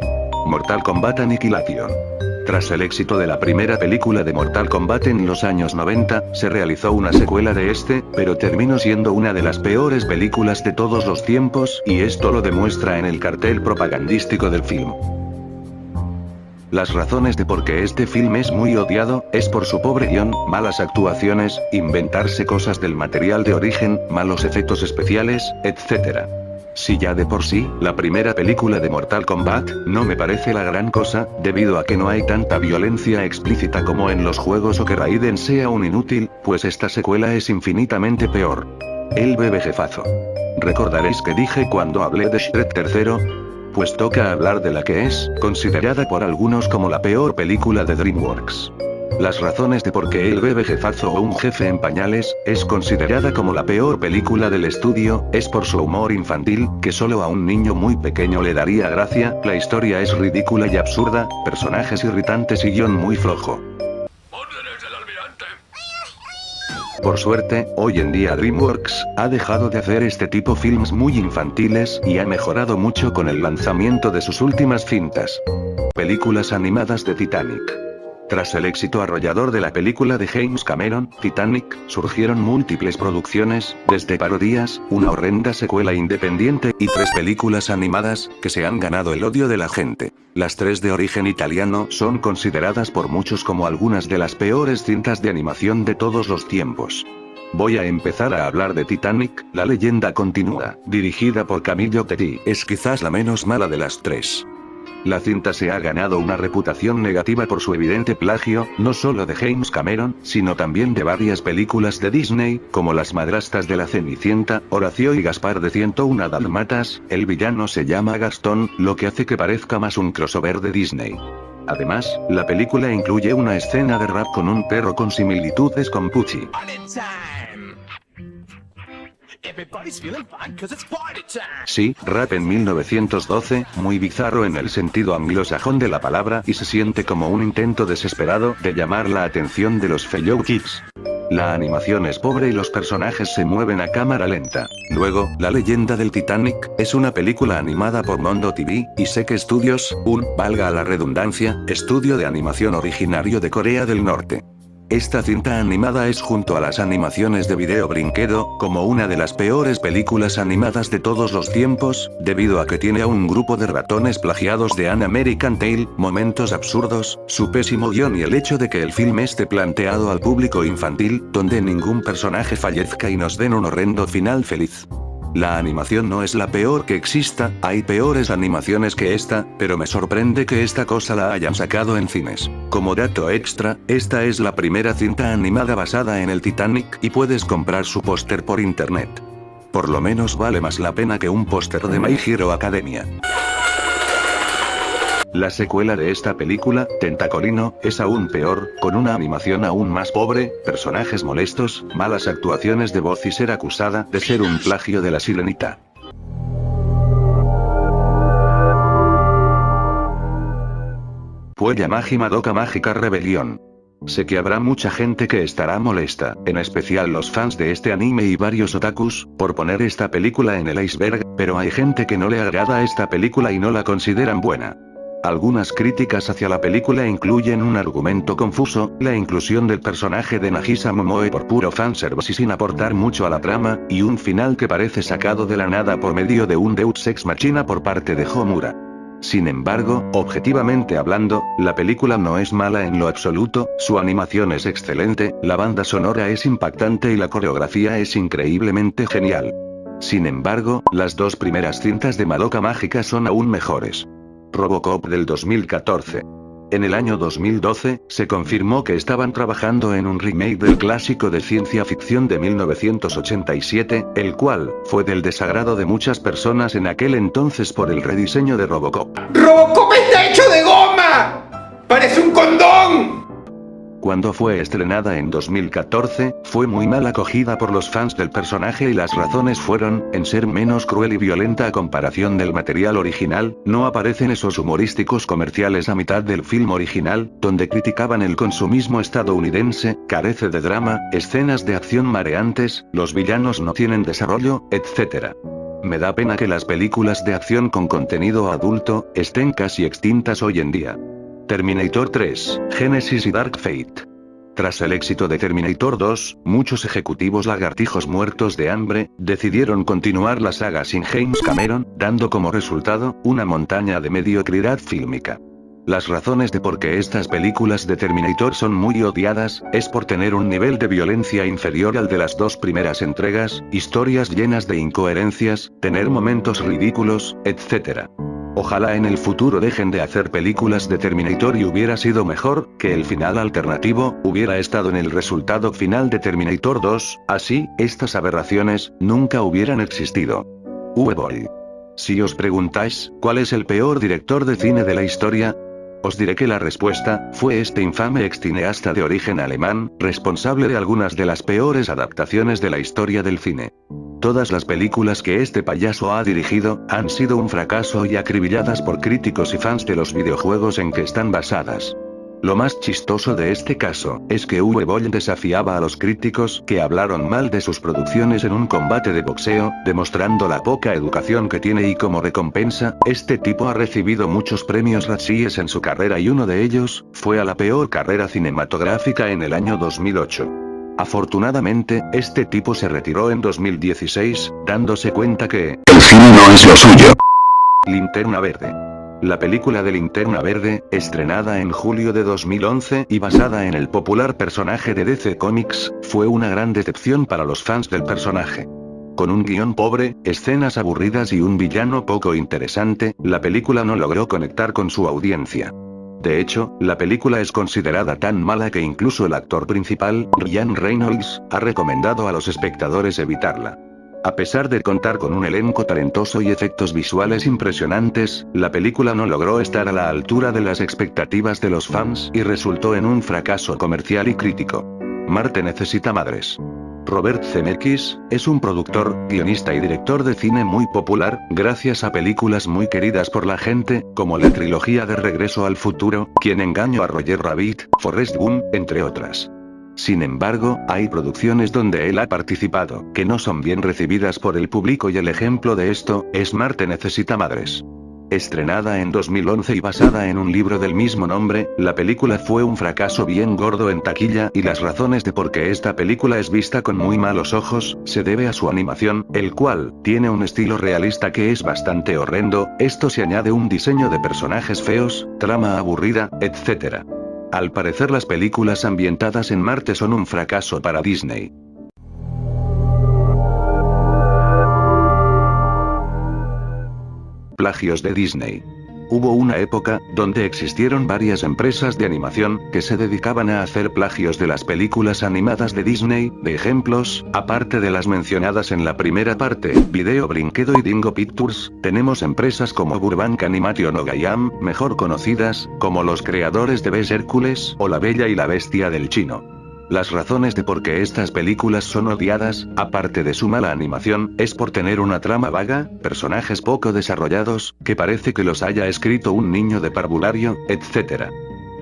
Mortal Kombat Annihilation. Tras el éxito de la primera película de Mortal Kombat en los años 90, se realizó una secuela de este, pero terminó siendo una de las peores películas de todos los tiempos, y esto lo demuestra en el cartel propagandístico del film. Las razones de por qué este film es muy odiado, es por su pobre guión, malas actuaciones, inventarse cosas del material de origen, malos efectos especiales, etc. Si ya de por sí, la primera película de Mortal Kombat, no me parece la gran cosa, debido a que no hay tanta violencia explícita como en los juegos o que Raiden sea un inútil, pues esta secuela es infinitamente peor. El bebé jefazo. Recordaréis que dije cuando hablé de Shrek 3, pues toca hablar de la que es, considerada por algunos como la peor película de DreamWorks. Las razones de por qué El bebé jefazo o Un jefe en pañales, es considerada como la peor película del estudio, es por su humor infantil, que solo a un niño muy pequeño le daría gracia, la historia es ridícula y absurda, personajes irritantes y guión muy flojo. Por suerte, hoy en día DreamWorks ha dejado de hacer este tipo films muy infantiles y ha mejorado mucho con el lanzamiento de sus últimas cintas. Películas animadas de Titanic. Tras el éxito arrollador de la película de James Cameron, Titanic, surgieron múltiples producciones, desde parodias, una horrenda secuela independiente, y 3 películas animadas, que se han ganado el odio de la gente. Las 3 de origen italiano son consideradas por muchos como algunas de las peores cintas de animación de todos los tiempos. Voy a empezar a hablar de Titanic, la leyenda continúa, dirigida por Camillo Tetti. Es quizás la menos mala de las 3. La cinta se ha ganado una reputación negativa por su evidente plagio, no solo de James Cameron, sino también de varias películas de Disney, como Las madrastas de la Cenicienta, Horacio y Gaspar de 101 Dálmatas. El villano se llama Gastón, lo que hace que parezca más un crossover de Disney. Además, la película incluye una escena de rap con un perro con similitudes con Pucci. Sí, rap en 1912, muy bizarro en el sentido anglosajón de la palabra y se siente como un intento desesperado de llamar la atención de los fellow kids. La animación es pobre y los personajes se mueven a cámara lenta. Luego, La leyenda del Titanic, es una película animada por Mondo TV, y Seque Studios, valga la redundancia, estudio de animación originario de Corea del Norte. Esta cinta animada es junto a las animaciones de Video Brinquedo, como una de las peores películas animadas de todos los tiempos, debido a que tiene a un grupo de ratones plagiados de An American Tail, momentos absurdos, su pésimo guión y el hecho de que el film esté planteado al público infantil, donde ningún personaje fallezca y nos den un horrendo final feliz. La animación no es la peor que exista, hay peores animaciones que esta, pero me sorprende que esta cosa la hayan sacado en cines. Como dato extra, esta es la primera cinta animada basada en el Titanic y puedes comprar su póster por internet. Por lo menos vale más la pena que un póster de My Hero Academia. La secuela de esta película, Tentacolino, es aún peor, con una animación aún más pobre, personajes molestos, malas actuaciones de voz y ser acusada de ser un plagio de La Sirenita. Puella Magi Madoka Mágica Rebelión. Sé que habrá mucha gente que estará molesta, en especial los fans de este anime y varios otakus, por poner esta película en el iceberg, pero hay gente que no le agrada esta película y no la consideran buena. Algunas críticas hacia la película incluyen un argumento confuso, la inclusión del personaje de Nagisa Momoe por puro fanservice y sin aportar mucho a la trama, y un final que parece sacado de la nada por medio de un Deus Ex Machina por parte de Homura. Sin embargo, objetivamente hablando, la película no es mala en lo absoluto, su animación es excelente, la banda sonora es impactante y la coreografía es increíblemente genial. Sin embargo, las 2 primeras cintas de Madoka Mágica son aún mejores. Robocop del 2014. En el año 2012, se confirmó que estaban trabajando en un remake del clásico de ciencia ficción de 1987, el cual fue del desagrado de muchas personas en aquel entonces por el rediseño de Robocop. ¡Robocop está hecho de goma! ¡Parece un condón! Cuando fue estrenada en 2014, fue muy mal acogida por los fans del personaje y las razones fueron, en ser menos cruel y violenta a comparación del material original, no aparecen esos humorísticos comerciales a mitad del film original, donde criticaban el consumismo estadounidense, carece de drama, escenas de acción mareantes, los villanos no tienen desarrollo, etc. Me da pena que las películas de acción con contenido adulto, estén casi extintas hoy en día. Terminator 3, Genesis y Dark Fate. Tras el éxito de Terminator 2, muchos ejecutivos lagartijos muertos de hambre, decidieron continuar la saga sin James Cameron, dando como resultado, una montaña de mediocridad fílmica. Las razones de por qué estas películas de Terminator son muy odiadas, es por tener un nivel de violencia inferior al de las dos primeras entregas, historias llenas de incoherencias, tener momentos ridículos, etc. Ojalá en el futuro dejen de hacer películas de Terminator y hubiera sido mejor, que el final alternativo, hubiera estado en el resultado final de Terminator 2, así, estas aberraciones, nunca hubieran existido. Uwe. Si os preguntáis, ¿cuál es el peor director de cine de la historia? Os diré que la respuesta, fue este infame excineasta de origen alemán, responsable de algunas de las peores adaptaciones de la historia del cine. Todas las películas que este payaso ha dirigido, han sido un fracaso y acribilladas por críticos y fans de los videojuegos en que están basadas. Lo más chistoso de este caso, es que Uwe Boll desafiaba a los críticos que hablaron mal de sus producciones en un combate de boxeo, demostrando la poca educación que tiene y como recompensa, este tipo ha recibido muchos premios Razzies en su carrera y uno de ellos, fue a la peor carrera cinematográfica en el año 2008. Afortunadamente, este tipo se retiró en 2016, dándose cuenta que el cine no es lo suyo. Linterna Verde. La película de Linterna Verde, estrenada en julio de 2011 y basada en el popular personaje de DC Comics, fue una gran decepción para los fans del personaje. Con un guión pobre, escenas aburridas y un villano poco interesante, la película no logró conectar con su audiencia. De hecho, la película es considerada tan mala que incluso el actor principal, Ryan Reynolds, ha recomendado a los espectadores evitarla. A pesar de contar con un elenco talentoso y efectos visuales impresionantes, la película no logró estar a la altura de las expectativas de los fans y resultó en un fracaso comercial y crítico. Marte necesita madres. Robert Zemeckis, es un productor, guionista y director de cine muy popular, gracias a películas muy queridas por la gente, como la trilogía de Regreso al Futuro, Quien engañó a Roger Rabbit, Forrest Gump, entre otras. Sin embargo, hay producciones donde él ha participado, que no son bien recibidas por el público y el ejemplo de esto, es Marte necesita madres. Estrenada en 2011 y basada en un libro del mismo nombre, la película fue un fracaso bien gordo en taquilla y las razones de por qué esta película es vista con muy malos ojos, se debe a su animación, el cual, tiene un estilo realista que es bastante horrendo, esto se añade un diseño de personajes feos, trama aburrida, etc. Al parecer las películas ambientadas en Marte son un fracaso para Disney. Plagios de Disney. Hubo una época, donde existieron varias empresas de animación, que se dedicaban a hacer plagios de las películas animadas de Disney, de ejemplos, aparte de las mencionadas en la primera parte, Video Brinquedo y Dingo Pictures, tenemos empresas como Burbank Animation o Gayam, mejor conocidas, como los creadores de Bes Hércules, o La Bella y la Bestia del Chino. Las razones de por qué estas películas son odiadas, aparte de su mala animación, es por tener una trama vaga, personajes poco desarrollados, que parece que los haya escrito un niño de parvulario, etc.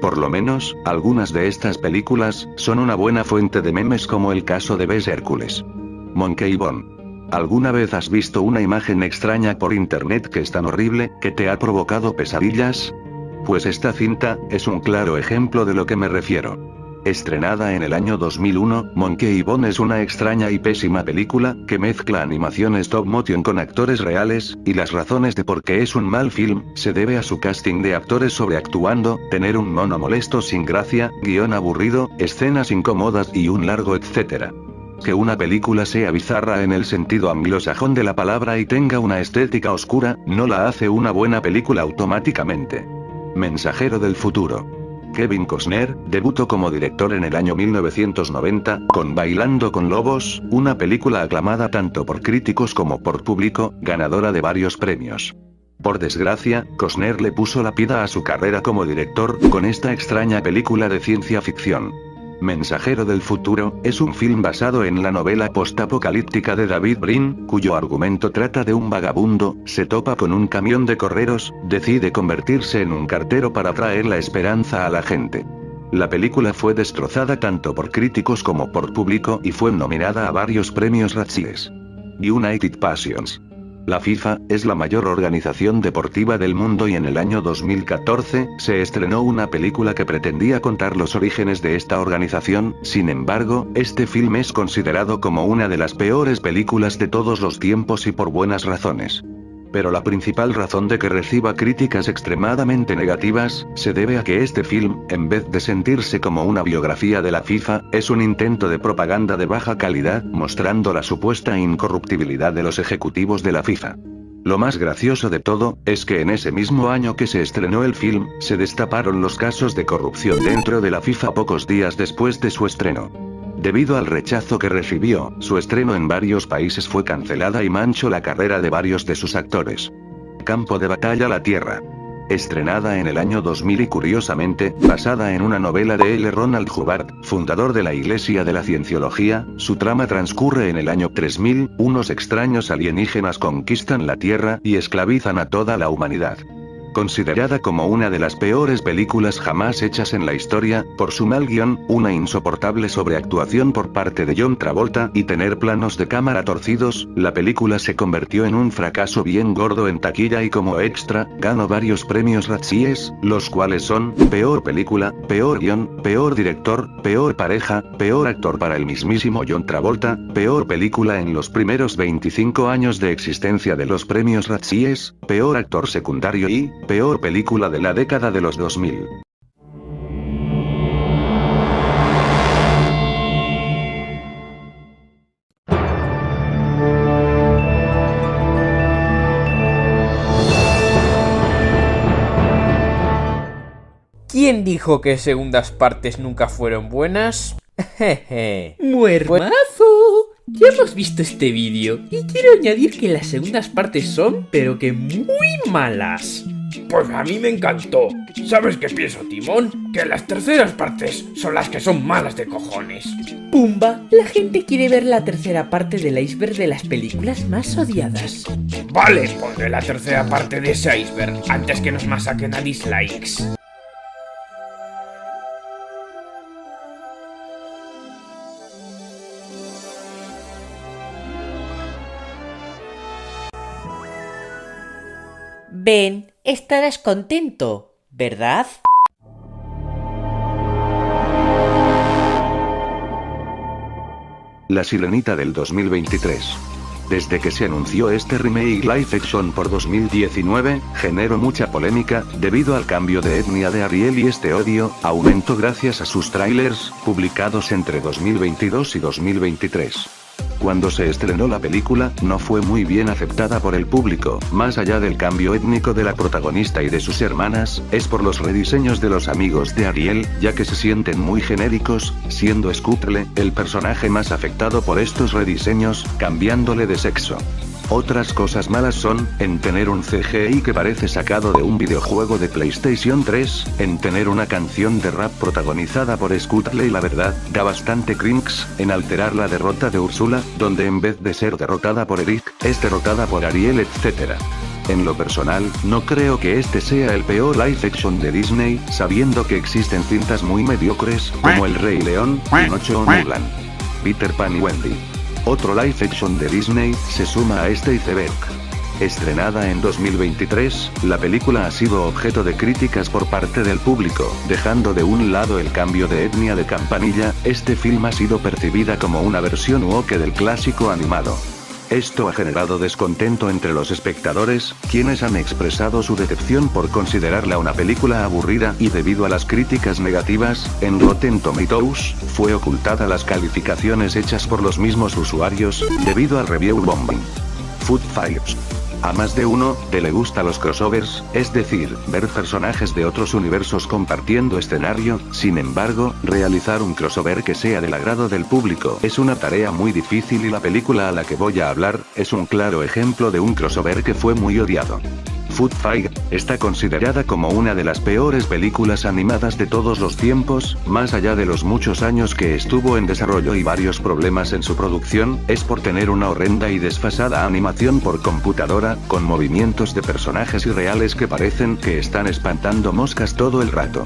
Por lo menos, algunas de estas películas, son una buena fuente de memes como el caso de Bes Hércules. Monkey Bone. ¿Alguna vez has visto una imagen extraña por internet que es tan horrible, que te ha provocado pesadillas? Pues esta cinta, es un claro ejemplo de lo que me refiero. Estrenada en el año 2001, Monkey Bone es una extraña y pésima película, que mezcla animación stop motion con actores reales, y las razones de por qué es un mal film, se debe a su casting de actores sobreactuando, tener un mono molesto sin gracia, guión aburrido, escenas incómodas y un largo etcétera. Que una película sea bizarra en el sentido anglosajón de la palabra y tenga una estética oscura, no la hace una buena película automáticamente. Mensajero del futuro. Kevin Costner debutó como director en el año 1990, con Bailando con Lobos, una película aclamada tanto por críticos como por público, ganadora de varios premios. Por desgracia, Costner le puso la pida a su carrera como director, con esta extraña película de ciencia ficción. Mensajero del futuro, es un film basado en la novela postapocalíptica de David Brin, cuyo argumento trata de un vagabundo, se topa con un camión de correros, decide convertirse en un cartero para traer la esperanza a la gente. La película fue destrozada tanto por críticos como por público y fue nominada a varios premios Razzies. United Passions. La FIFA es la mayor organización deportiva del mundo y en el año 2014 se estrenó una película que pretendía contar los orígenes de esta organización. Sin embargo, este film es considerado como una de las peores películas de todos los tiempos y por buenas razones. Pero la principal razón de que reciba críticas extremadamente negativas, se debe a que este film, en vez de sentirse como una biografía de la FIFA, es un intento de propaganda de baja calidad, mostrando la supuesta incorruptibilidad de los ejecutivos de la FIFA. Lo más gracioso de todo, es que en ese mismo año que se estrenó el film, se destaparon los casos de corrupción dentro de la FIFA pocos días después de su estreno. Debido al rechazo que recibió, su estreno en varios países fue cancelada y manchó la carrera de varios de sus actores. Campo de batalla La Tierra. Estrenada en el año 2000 y curiosamente, basada en una novela de L. Ronald Hubbard, fundador de la Iglesia de la Cienciología, su trama transcurre en el año 3000, unos extraños alienígenas conquistan la Tierra y esclavizan a toda la humanidad. Considerada como una de las peores películas jamás hechas en la historia, por su mal guión, una insoportable sobreactuación por parte de John Travolta y tener planos de cámara torcidos, la película se convirtió en un fracaso bien gordo en taquilla y como extra, ganó varios premios Razzies, los cuales son, peor película, peor guión, peor director, peor pareja, peor actor para el mismísimo John Travolta, peor película en los primeros 25 años de existencia de los premios Razzies, peor actor secundario y peor película de la década de los 2000. ¿Quién dijo que segundas partes nunca fueron buenas? Jeje. ¡Muermazo! Ya hemos visto este vídeo y quiero añadir que las segundas partes son, pero que muy malas. Pues a mí me encantó. ¿Sabes qué pienso, Timón? Que las terceras partes son las que son malas de cojones. Pumba, la gente quiere ver la tercera parte del iceberg de las películas más odiadas. Vale, pondré la tercera parte de ese iceberg antes que nos masacren a dislikes. Ben, estarás contento, ¿verdad? La Sirenita del 2023. Desde que se anunció este remake live action por 2019, generó mucha polémica, debido al cambio de etnia de Ariel y este odio aumentó gracias a sus trailers, publicados entre 2022 y 2023. Cuando se estrenó la película, no fue muy bien aceptada por el público, más allá del cambio étnico de la protagonista y de sus hermanas, es por los rediseños de los amigos de Ariel, ya que se sienten muy genéricos, siendo Scootle el personaje más afectado por estos rediseños, cambiándole de sexo. Otras cosas malas son, en tener un CGI que parece sacado de un videojuego de PlayStation 3, en tener una canción de rap protagonizada por Scootle y la verdad, da bastante cringe, en alterar la derrota de Úrsula, donde en vez de ser derrotada por Eric, es derrotada por Ariel, etc. En lo personal, no creo que este sea el peor live action de Disney, sabiendo que existen cintas muy mediocres, como El Rey León, Pinocho o Mulan. Peter Pan y Wendy. Otro live action de Disney, se suma a este iceberg. Estrenada en 2023, la película ha sido objeto de críticas por parte del público, dejando de un lado el cambio de etnia de Campanilla, este film ha sido percibida como una versión woke del clásico animado. Esto ha generado descontento entre los espectadores, quienes han expresado su decepción por considerarla una película aburrida y debido a las críticas negativas, en Rotten Tomatoes, fue ocultada las calificaciones hechas por los mismos usuarios, debido al review bombing. Food Fights. A más de uno, le gusta los crossovers, es decir, ver personajes de otros universos compartiendo escenario. Sin embargo, realizar un crossover que sea del agrado del público es una tarea muy difícil y la película a la que voy a hablar, es un claro ejemplo de un crossover que fue muy odiado. Foot Fight está considerada como una de las peores películas animadas de todos los tiempos, más allá de los muchos años que estuvo en desarrollo y varios problemas en su producción, es por tener una horrenda y desfasada animación por computadora, con movimientos de personajes irreales que parecen que están espantando moscas todo el rato.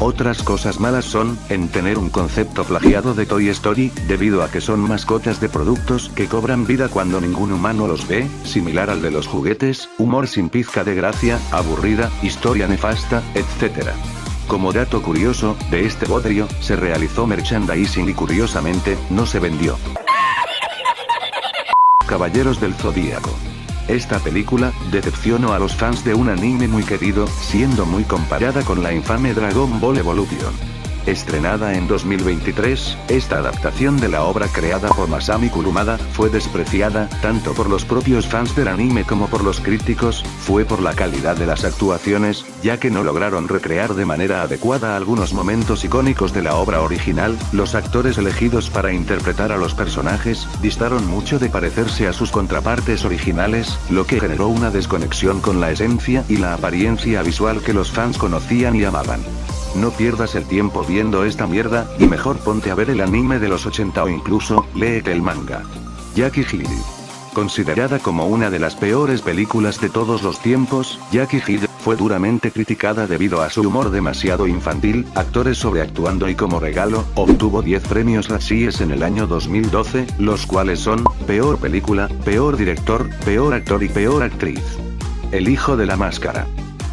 Otras cosas malas son, en tener un concepto plagiado de Toy Story, debido a que son mascotas de productos que cobran vida cuando ningún humano los ve, similar al de los juguetes, humor sin pizca de gracia, aburrida, historia nefasta, etc. Como dato curioso, de este bodrio, se realizó merchandising y curiosamente, no se vendió. Caballeros del Zodíaco. Esta película decepcionó a los fans de un anime muy querido, siendo muy comparada con la infame Dragon Ball Evolution. Estrenada en 2023, esta adaptación de la obra creada por Masami Kurumada fue despreciada, tanto por los propios fans del anime como por los críticos. Fue por la calidad de las actuaciones, ya que no lograron recrear de manera adecuada algunos momentos icónicos de la obra original. Los actores elegidos para interpretar a los personajes distaron mucho de parecerse a sus contrapartes originales, lo que generó una desconexión con la esencia y la apariencia visual que los fans conocían y amaban. No pierdas el tiempo viendo esta mierda, y mejor ponte a ver el anime de los 80 o incluso, léete el manga. Jackie Hill. Considerada como una de las peores películas de todos los tiempos, Jackie Hill fue duramente criticada debido a su humor demasiado infantil, actores sobreactuando y como regalo, obtuvo 10 premios Razzies en el año 2012, los cuales son, peor película, peor director, peor actor y peor actriz. El hijo de la máscara.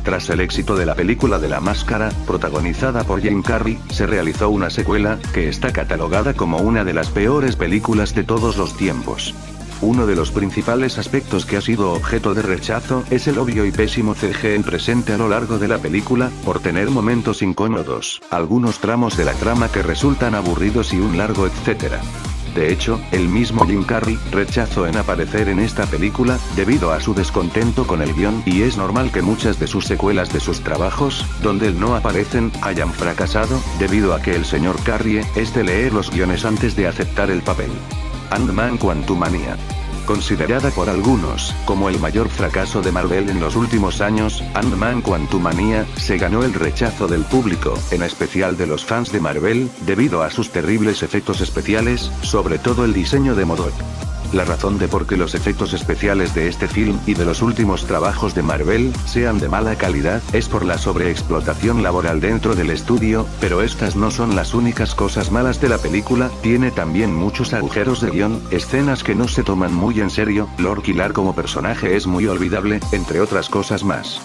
Tras el éxito de la película de La Máscara, protagonizada por Jim Carrey, se realizó una secuela, que está catalogada como una de las peores películas de todos los tiempos. Uno de los principales aspectos que ha sido objeto de rechazo es el obvio y pésimo CGI presente a lo largo de la película, por tener momentos incómodos, algunos tramos de la trama que resultan aburridos y un largo etcétera. De hecho, el mismo Jim Carrey rechazó en aparecer en esta película, debido a su descontento con el guión, y es normal que muchas de sus secuelas de sus trabajos, donde él no aparecen, hayan fracasado, debido a que el señor Carrey es de leer los guiones antes de aceptar el papel. Ant-Man Quantumania. Considerada por algunos como el mayor fracaso de Marvel en los últimos años, Ant-Man Quantumania se ganó el rechazo del público, en especial de los fans de Marvel, debido a sus terribles efectos especiales, sobre todo el diseño de MODOK. La razón de por qué los efectos especiales de este film y de los últimos trabajos de Marvel sean de mala calidad es por la sobreexplotación laboral dentro del estudio, pero estas no son las únicas cosas malas de la película. Tiene también muchos agujeros de guión, escenas que no se toman muy en serio, Lord Killer como personaje es muy olvidable, entre otras cosas más.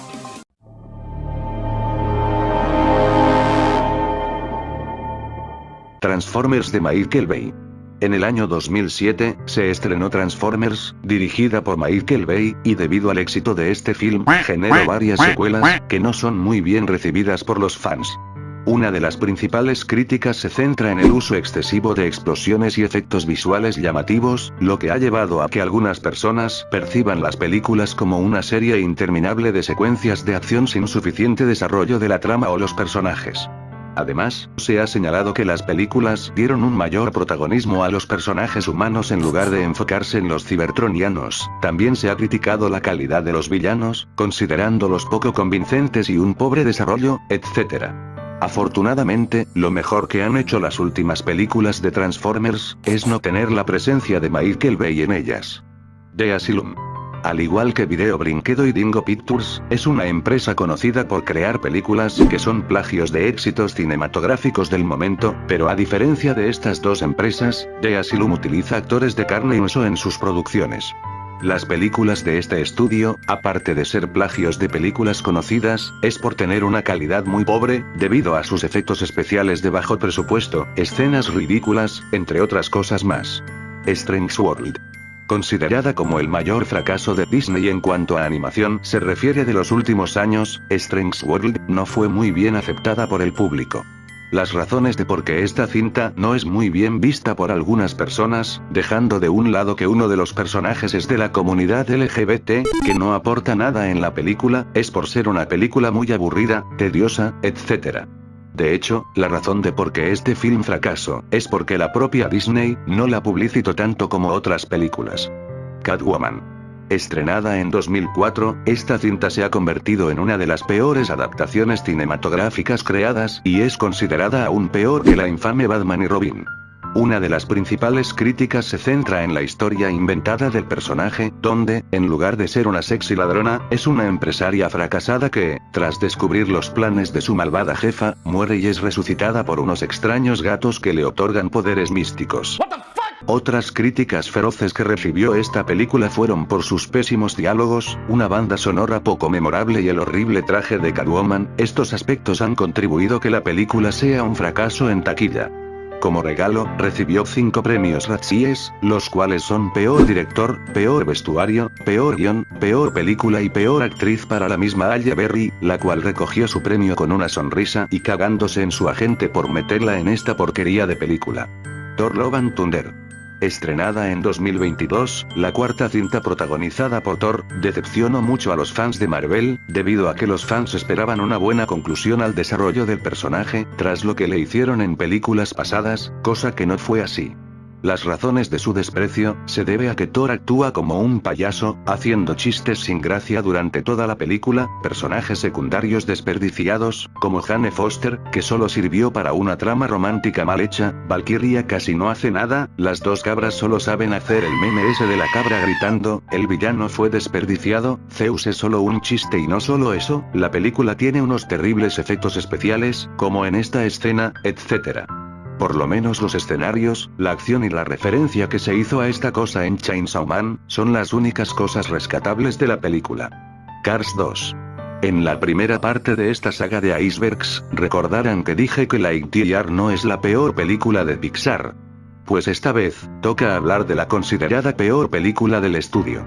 Transformers de Michael Bay. En el año 2007, se estrenó Transformers, dirigida por Michael Bay, y debido al éxito de este film, generó varias secuelas, que no son muy bien recibidas por los fans. Una de las principales críticas se centra en el uso excesivo de explosiones y efectos visuales llamativos, lo que ha llevado a que algunas personas perciban las películas como una serie interminable de secuencias de acción sin suficiente desarrollo de la trama o los personajes. Además, se ha señalado que las películas dieron un mayor protagonismo a los personajes humanos en lugar de enfocarse en los cibertronianos. También se ha criticado la calidad de los villanos, considerándolos poco convincentes y un pobre desarrollo, etc. Afortunadamente, lo mejor que han hecho las últimas películas de Transformers es no tener la presencia de Michael Bay en ellas. The Asylum. Al igual que Video Brinquedo y Dingo Pictures, es una empresa conocida por crear películas que son plagios de éxitos cinematográficos del momento, pero a diferencia de estas dos empresas, The Asylum utiliza actores de carne y hueso en sus producciones. Las películas de este estudio, aparte de ser plagios de películas conocidas, es por tener una calidad muy pobre, debido a sus efectos especiales de bajo presupuesto, escenas ridículas, entre otras cosas más. Strange World. Considerada como el mayor fracaso de Disney en cuanto a animación se refiere de los últimos años, Strange World no fue muy bien aceptada por el público. Las razones de por qué esta cinta no es muy bien vista por algunas personas, dejando de un lado que uno de los personajes es de la comunidad LGBT, que no aporta nada en la película, es por ser una película muy aburrida, tediosa, etc. De hecho, la razón de por qué este film fracasó, es porque la propia Disney no la publicitó tanto como otras películas. Catwoman. Estrenada en 2004, esta cinta se ha convertido en una de las peores adaptaciones cinematográficas creadas, y es considerada aún peor que la infame Batman y Robin. Una de las principales críticas se centra en la historia inventada del personaje, donde, en lugar de ser una sexy ladrona, es una empresaria fracasada que, tras descubrir los planes de su malvada jefa, muere y es resucitada por unos extraños gatos que le otorgan poderes místicos. Otras críticas feroces que recibió esta película fueron por sus pésimos diálogos, una banda sonora poco memorable y el horrible traje de Catwoman. Estos aspectos han contribuido que la película sea un fracaso en taquilla. Como regalo, recibió 5 premios Razzies, los cuales son Peor Director, Peor Vestuario, Peor Guión, Peor Película y Peor Actriz para la misma Halle Berry, la cual recogió su premio con una sonrisa y cagándose en su agente por meterla en esta porquería de película. Thor Love and Thunder. Estrenada en 2022, la cuarta cinta protagonizada por Thor, decepcionó mucho a los fans de Marvel, debido a que los fans esperaban una buena conclusión al desarrollo del personaje, tras lo que le hicieron en películas pasadas, cosa que no fue así. Las razones de su desprecio, se debe a que Thor actúa como un payaso, haciendo chistes sin gracia durante toda la película, personajes secundarios desperdiciados, como Jane Foster, que solo sirvió para una trama romántica mal hecha, Valkyria casi no hace nada, las dos cabras solo saben hacer el meme ese de la cabra gritando, el villano fue desperdiciado, Zeus es solo un chiste y no solo eso, la película tiene unos terribles efectos especiales, como en esta escena, etc. Por lo menos los escenarios, la acción y la referencia que se hizo a esta cosa en Chainsaw Man, son las únicas cosas rescatables de la película. Cars 2. En la primera parte de esta saga de icebergs, recordarán que dije que Lightyear no es la peor película de Pixar. Pues esta vez, toca hablar de la considerada peor película del estudio.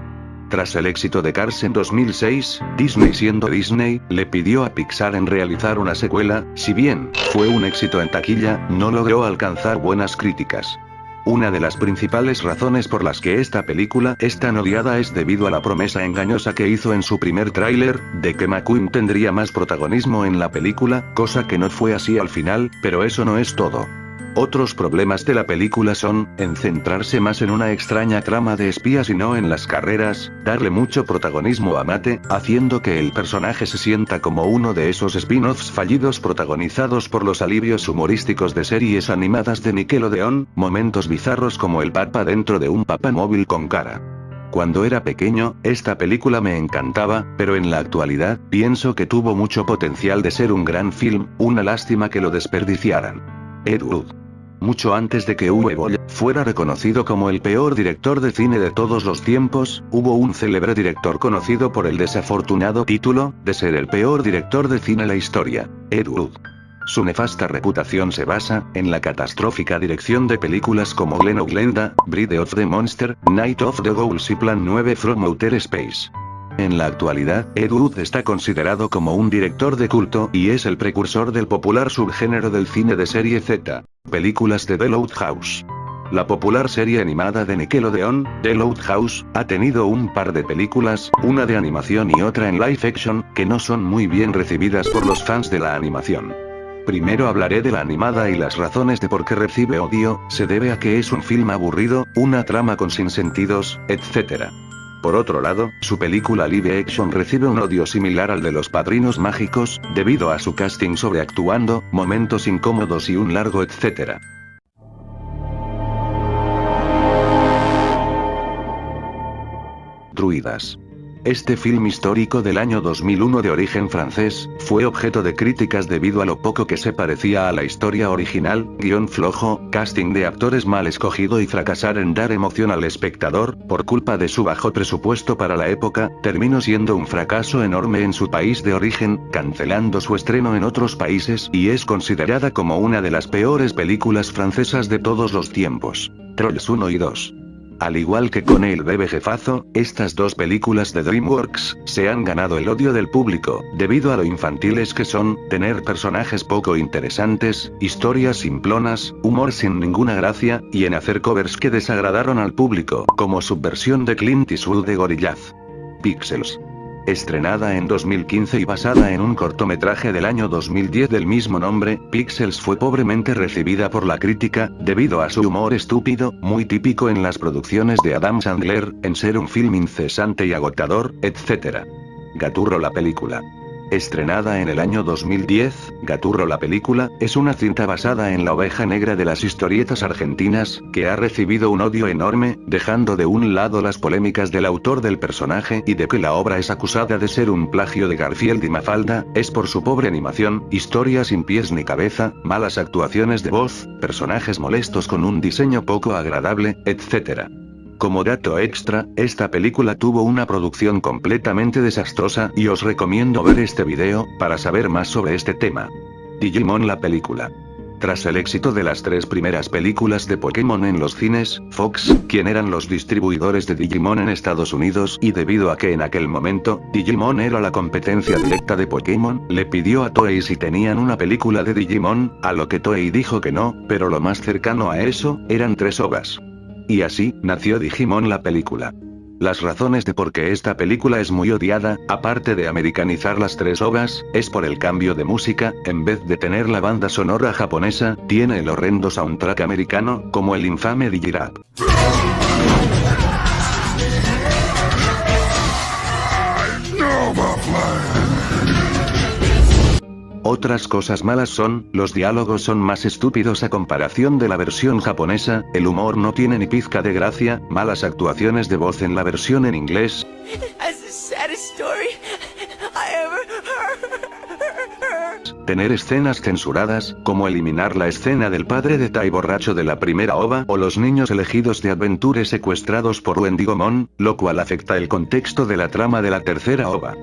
Tras el éxito de Cars en 2006, Disney, siendo Disney, le pidió a Pixar en realizar una secuela. Si bien fue un éxito en taquilla, no logró alcanzar buenas críticas. Una de las principales razones por las que esta película es tan odiada es debido a la promesa engañosa que hizo en su primer tráiler, de que McQueen tendría más protagonismo en la película, cosa que no fue así al final, pero eso no es todo. Otros problemas de la película son, en centrarse más en una extraña trama de espías y no en las carreras, darle mucho protagonismo a Mate, haciendo que el personaje se sienta como uno de esos spin-offs fallidos protagonizados por los alivios humorísticos de series animadas de Nickelodeon, momentos bizarros como el Papa dentro de un papamóvil con cara. Cuando era pequeño, esta película me encantaba, pero en la actualidad, pienso que tuvo mucho potencial de ser un gran film, una lástima que lo desperdiciaran. Ed Wood. Mucho antes de que Uwe Boll fuera reconocido como el peor director de cine de todos los tiempos, hubo un célebre director conocido por el desafortunado título, de ser el peor director de cine en la historia, Ed Wood. Su nefasta reputación se basa en la catastrófica dirección de películas como Glen o Glenda, Bride of the Monster, Night of the Owls y Plan 9 from Outer Space. En la actualidad, Ed Wood está considerado como un director de culto y es el precursor del popular subgénero del cine de serie Z, películas de The Loud House. La popular serie animada de Nickelodeon, The Loud House, ha tenido un par de películas, una de animación y otra en live action, que no son muy bien recibidas por los fans de la animación. Primero hablaré de la animada y las razones de por qué recibe odio, se debe a que es un film aburrido, una trama con sinsentidos, etc. Por otro lado, su película live action recibe un odio similar al de Los Padrinos Mágicos, debido a su casting sobreactuando, momentos incómodos y un largo etcétera. Druidas. Este film histórico del año 2001 de origen francés, fue objeto de críticas debido a lo poco que se parecía a la historia original, guión flojo, casting de actores mal escogido y fracasar en dar emoción al espectador, por culpa de su bajo presupuesto para la época, terminó siendo un fracaso enorme en su país de origen, cancelando su estreno en otros países y es considerada como una de las peores películas francesas de todos los tiempos. Trolls 1 y 2. Al igual que con El bebé jefazo, estas dos películas de DreamWorks se han ganado el odio del público, debido a lo infantiles que son, tener personajes poco interesantes, historias simplonas, humor sin ninguna gracia, y en hacer covers que desagradaron al público, como su versión de Clint Eastwood de Gorillaz. Pixels. Estrenada en 2015 y basada en un cortometraje del año 2010 del mismo nombre, Pixels fue pobremente recibida por la crítica, debido a su humor estúpido, muy típico en las producciones de Adam Sandler, en ser un film incesante y agotador, etc. Gaturro la película. Estrenada en el año 2010, Gaturro la película, es una cinta basada en la oveja negra de las historietas argentinas, que ha recibido un odio enorme, dejando de un lado las polémicas del autor del personaje y de que la obra es acusada de ser un plagio de Garfield y Mafalda, es por su pobre animación, historia sin pies ni cabeza, malas actuaciones de voz, personajes molestos con un diseño poco agradable, etc. Como dato extra, esta película tuvo una producción completamente desastrosa y os recomiendo ver este video, para saber más sobre este tema. Digimon la película. Tras el éxito de las 3 primeras películas de Pokémon en los cines, Fox, quien eran los distribuidores de Digimon en Estados Unidos y debido a que en aquel momento, Digimon era la competencia directa de Pokémon, le pidió a Toei si tenían una película de Digimon, a lo que Toei dijo que no, pero lo más cercano a eso, eran 3 OVAs. Y así, nació Digimon la película. Las razones de por qué esta película es muy odiada, aparte de americanizar las 3 OVAs, es por el cambio de música, en vez de tener la banda sonora japonesa, tiene el horrendo soundtrack americano, como el infame Digirap. Otras cosas malas son, los diálogos son más estúpidos a comparación de la versión japonesa, el humor no tiene ni pizca de gracia, malas actuaciones de voz en la versión en inglés. Tener escenas censuradas, como eliminar la escena del padre de Tai borracho de la primera OVA o los niños elegidos de Adventure secuestrados por Wendigomon, lo cual afecta el contexto de la trama de la tercera OVA.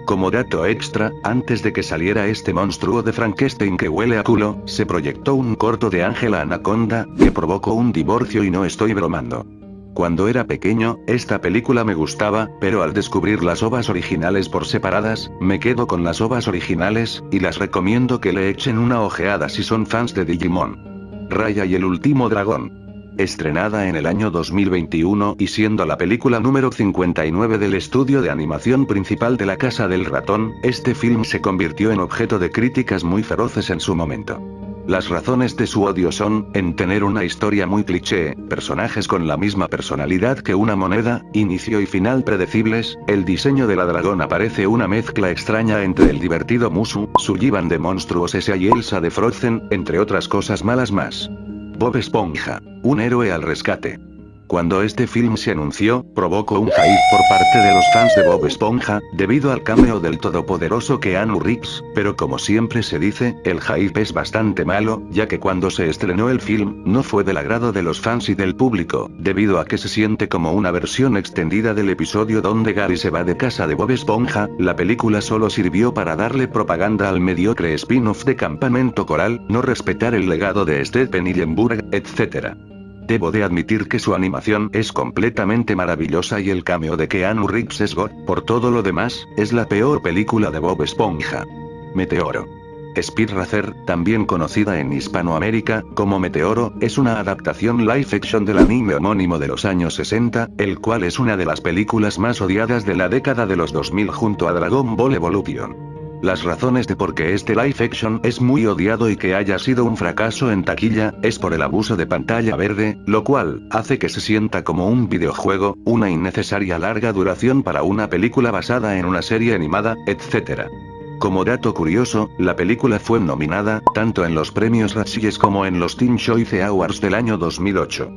Como dato extra, antes de que saliera este monstruo de Frankenstein que huele a culo, se proyectó un corto de Ángela Anaconda, que provocó un divorcio y no estoy bromando. Cuando era pequeño, esta película me gustaba, pero al descubrir las OVAs originales por separadas, me quedo con las OVAs originales, y las recomiendo que le echen una ojeada si son fans de Digimon. Raya y el último dragón. Estrenada en el año 2021 y siendo la película número 59 del estudio de animación principal de La Casa del Ratón, este film se convirtió en objeto de críticas muy feroces en su momento. Las razones de su odio son, en tener una historia muy cliché, personajes con la misma personalidad que una moneda, inicio y final predecibles, el diseño de la dragona parece una mezcla extraña entre el divertido Musu, Sullivan de Monstruos S.A. y Elsa de Frozen, entre otras cosas malas más. Bob Esponja, un héroe al rescate. Cuando este film se anunció, provocó un hype por parte de los fans de Bob Esponja, debido al cameo del todopoderoso Keanu Reeves, pero como siempre se dice, el hype es bastante malo, ya que cuando se estrenó el film, no fue del agrado de los fans y del público, debido a que se siente como una versión extendida del episodio donde Gary se va de casa de Bob Esponja, la película solo sirvió para darle propaganda al mediocre spin-off de Campamento Coral, no respetar el legado de Steven Hillenburg, etc. Debo de admitir que su animación es completamente maravillosa y el cameo de Keanu Reeves es God. Por todo lo demás, es la peor película de Bob Esponja. Meteoro. Speed Racer, también conocida en Hispanoamérica como Meteoro, es una adaptación live action del anime homónimo de los años 60, el cual es una de las películas más odiadas de la década de los 2000 junto a Dragon Ball Evolution. Las razones de por qué este live action es muy odiado y que haya sido un fracaso en taquilla, es por el abuso de pantalla verde, lo cual hace que se sienta como un videojuego, una innecesaria larga duración para una película basada en una serie animada, etc. Como dato curioso, la película fue nominada, tanto en los premios Razzies como en los Teen Choice Awards del año 2008.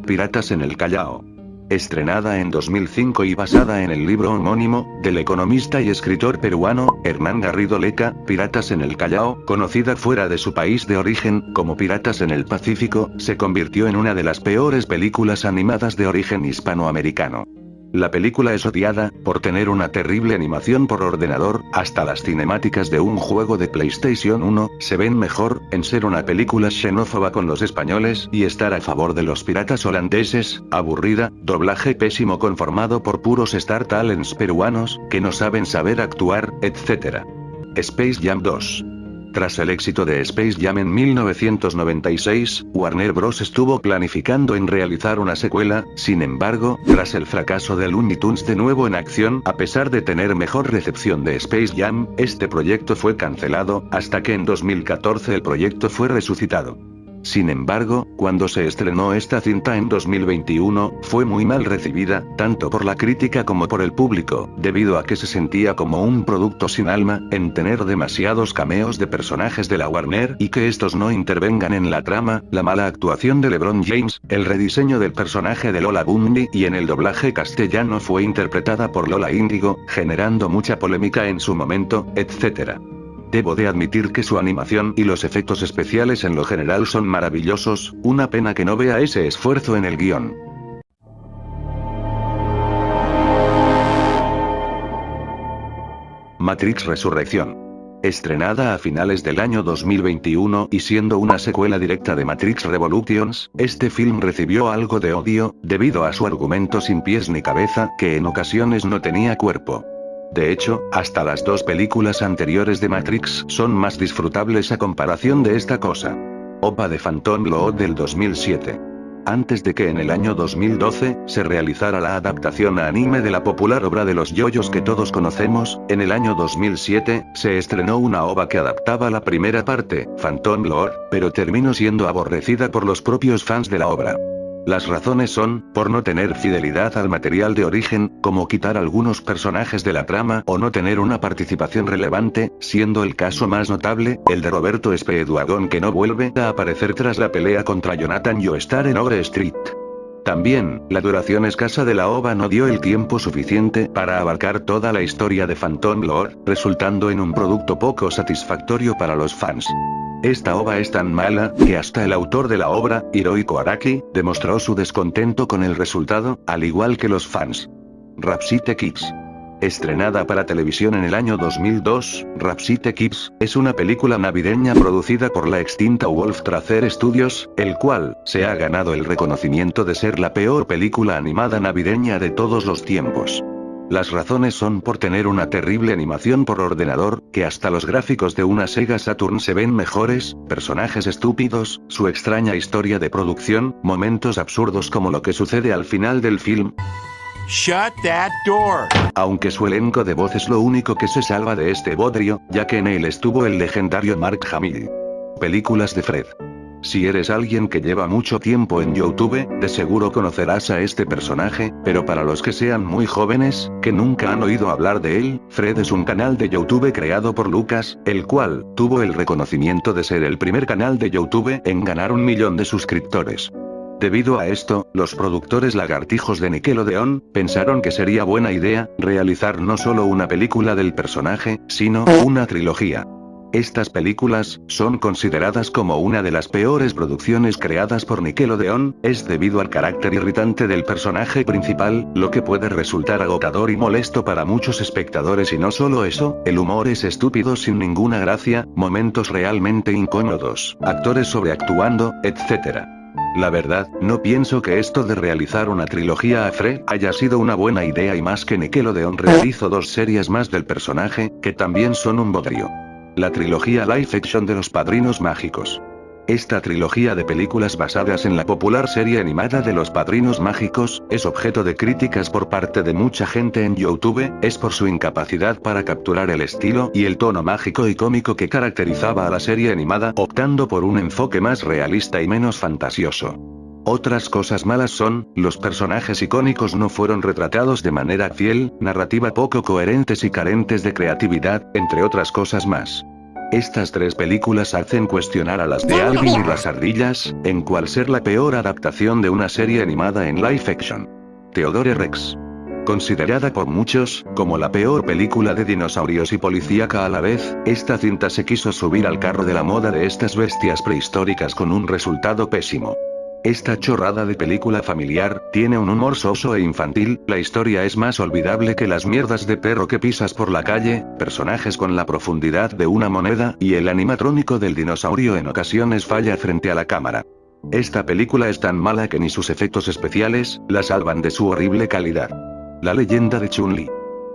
Piratas en el Callao. Estrenada en 2005 y basada en el libro homónimo, del economista y escritor peruano, Hernán Garrido Leca, Piratas en el Callao, conocida fuera de su país de origen, como Piratas en el Pacífico, se convirtió en una de las peores películas animadas de origen hispanoamericano. La película es odiada, por tener una terrible animación por ordenador, hasta las cinemáticas de un juego de PlayStation 1, se ven mejor, en ser una película xenófoba con los españoles y estar a favor de los piratas holandeses, aburrida, doblaje pésimo conformado por puros Star Talents peruanos, que no saben saber actuar, etc. Space Jam 2. Tras el éxito de Space Jam en 1996, Warner Bros. Estuvo planificando en realizar una secuela, sin embargo, tras el fracaso de Looney Tunes de nuevo en acción, a pesar de tener mejor recepción de Space Jam, este proyecto fue cancelado, hasta que en 2014 el proyecto fue resucitado. Sin embargo, cuando se estrenó esta cinta en 2021, fue muy mal recibida, tanto por la crítica como por el público, debido a que se sentía como un producto sin alma, en tener demasiados cameos de personajes de la Warner y que estos no intervengan en la trama, la mala actuación de LeBron James, el rediseño del personaje de Lola Bundy y en el doblaje castellano fue interpretada por Lola Índigo, generando mucha polémica en su momento, etc. Debo de admitir que su animación y los efectos especiales en lo general son maravillosos, una pena que no vea ese esfuerzo en el guión. Matrix Resurrección. Estrenada a finales del año 2021 y siendo una secuela directa de Matrix Revolutions, este film recibió algo de odio, debido a su argumento sin pies ni cabeza, que en ocasiones no tenía cuerpo. De hecho, hasta las dos películas anteriores de Matrix son más disfrutables a comparación de esta cosa. OVA de Phantom Blood del 2007. Antes de que en el año 2012, se realizara la adaptación a anime de la popular obra de los yoyos que todos conocemos, en el año 2007, se estrenó una OVA que adaptaba la primera parte, Phantom Blood, pero terminó siendo aborrecida por los propios fans de la obra. Las razones son, por no tener fidelidad al material de origen, como quitar algunos personajes de la trama o no tener una participación relevante, siendo el caso más notable, el de Roberto Speedwagon que no vuelve a aparecer tras la pelea contra Jonathan Joestar en Ogre Street. También, la duración escasa de la OVA no dio el tiempo suficiente para abarcar toda la historia de Phantom Blood, resultando en un producto poco satisfactorio para los fans. Esta OVA es tan mala, que hasta el autor de la obra, Hirohiko Araki, demostró su descontento con el resultado, al igual que los fans. Rhapsody Kids. Estrenada para televisión en el año 2002, Rhapsody Kids, es una película navideña producida por la extinta Wolf Tracer Studios, el cual, se ha ganado el reconocimiento de ser la peor película animada navideña de todos los tiempos. Las razones son por tener una terrible animación por ordenador, que hasta los gráficos de una Sega Saturn se ven mejores, personajes estúpidos, su extraña historia de producción, momentos absurdos como lo que sucede al final del film. Shut that door. Aunque su elenco de voz es lo único que se salva de este bodrio, ya que en él estuvo el legendario Mark Hamill. Películas de Fred. Si eres alguien que lleva mucho tiempo en YouTube, de seguro conocerás a este personaje, pero para los que sean muy jóvenes, que nunca han oído hablar de él, Fred es un canal de YouTube creado por Lucas, el cual tuvo el reconocimiento de ser el primer canal de YouTube en ganar 1 millón de suscriptores. Debido a esto, los productores lagartijos de Nickelodeon pensaron que sería buena idea realizar no solo una película del personaje, sino una trilogía. Estas películas son consideradas como una de las peores producciones creadas por Nickelodeon, es debido al carácter irritante del personaje principal, lo que puede resultar agotador y molesto para muchos espectadores y no solo eso, el humor es estúpido sin ninguna gracia, momentos realmente incómodos, actores sobreactuando, etc. La verdad, no pienso que esto de realizar una trilogía a Fred haya sido una buena idea y más que Nickelodeon realizó 2 series más del personaje, que también son un bodrio. La trilogía live action de los Padrinos Mágicos. Esta trilogía de películas basadas en la popular serie animada de los Padrinos Mágicos, es objeto de críticas por parte de mucha gente en YouTube, es por su incapacidad para capturar el estilo y el tono mágico y cómico que caracterizaba a la serie animada, optando por un enfoque más realista y menos fantasioso. Otras cosas malas son, los personajes icónicos no fueron retratados de manera fiel, narrativa poco coherentes y carentes de creatividad, entre otras cosas más. Estas 3 películas hacen cuestionar a las de Alvin y las ardillas, en cuál ser la peor adaptación de una serie animada en live action. Theodore Rex. Considerada por muchos, como la peor película de dinosaurios y policíaca a la vez, esta cinta se quiso subir al carro de la moda de estas bestias prehistóricas con un resultado pésimo. Esta chorrada de película familiar, tiene un humor soso e infantil, la historia es más olvidable que las mierdas de perro que pisas por la calle, personajes con la profundidad de una moneda, y el animatrónico del dinosaurio en ocasiones falla frente a la cámara. Esta película es tan mala que ni sus efectos especiales, la salvan de su horrible calidad. La leyenda de Chun-Li.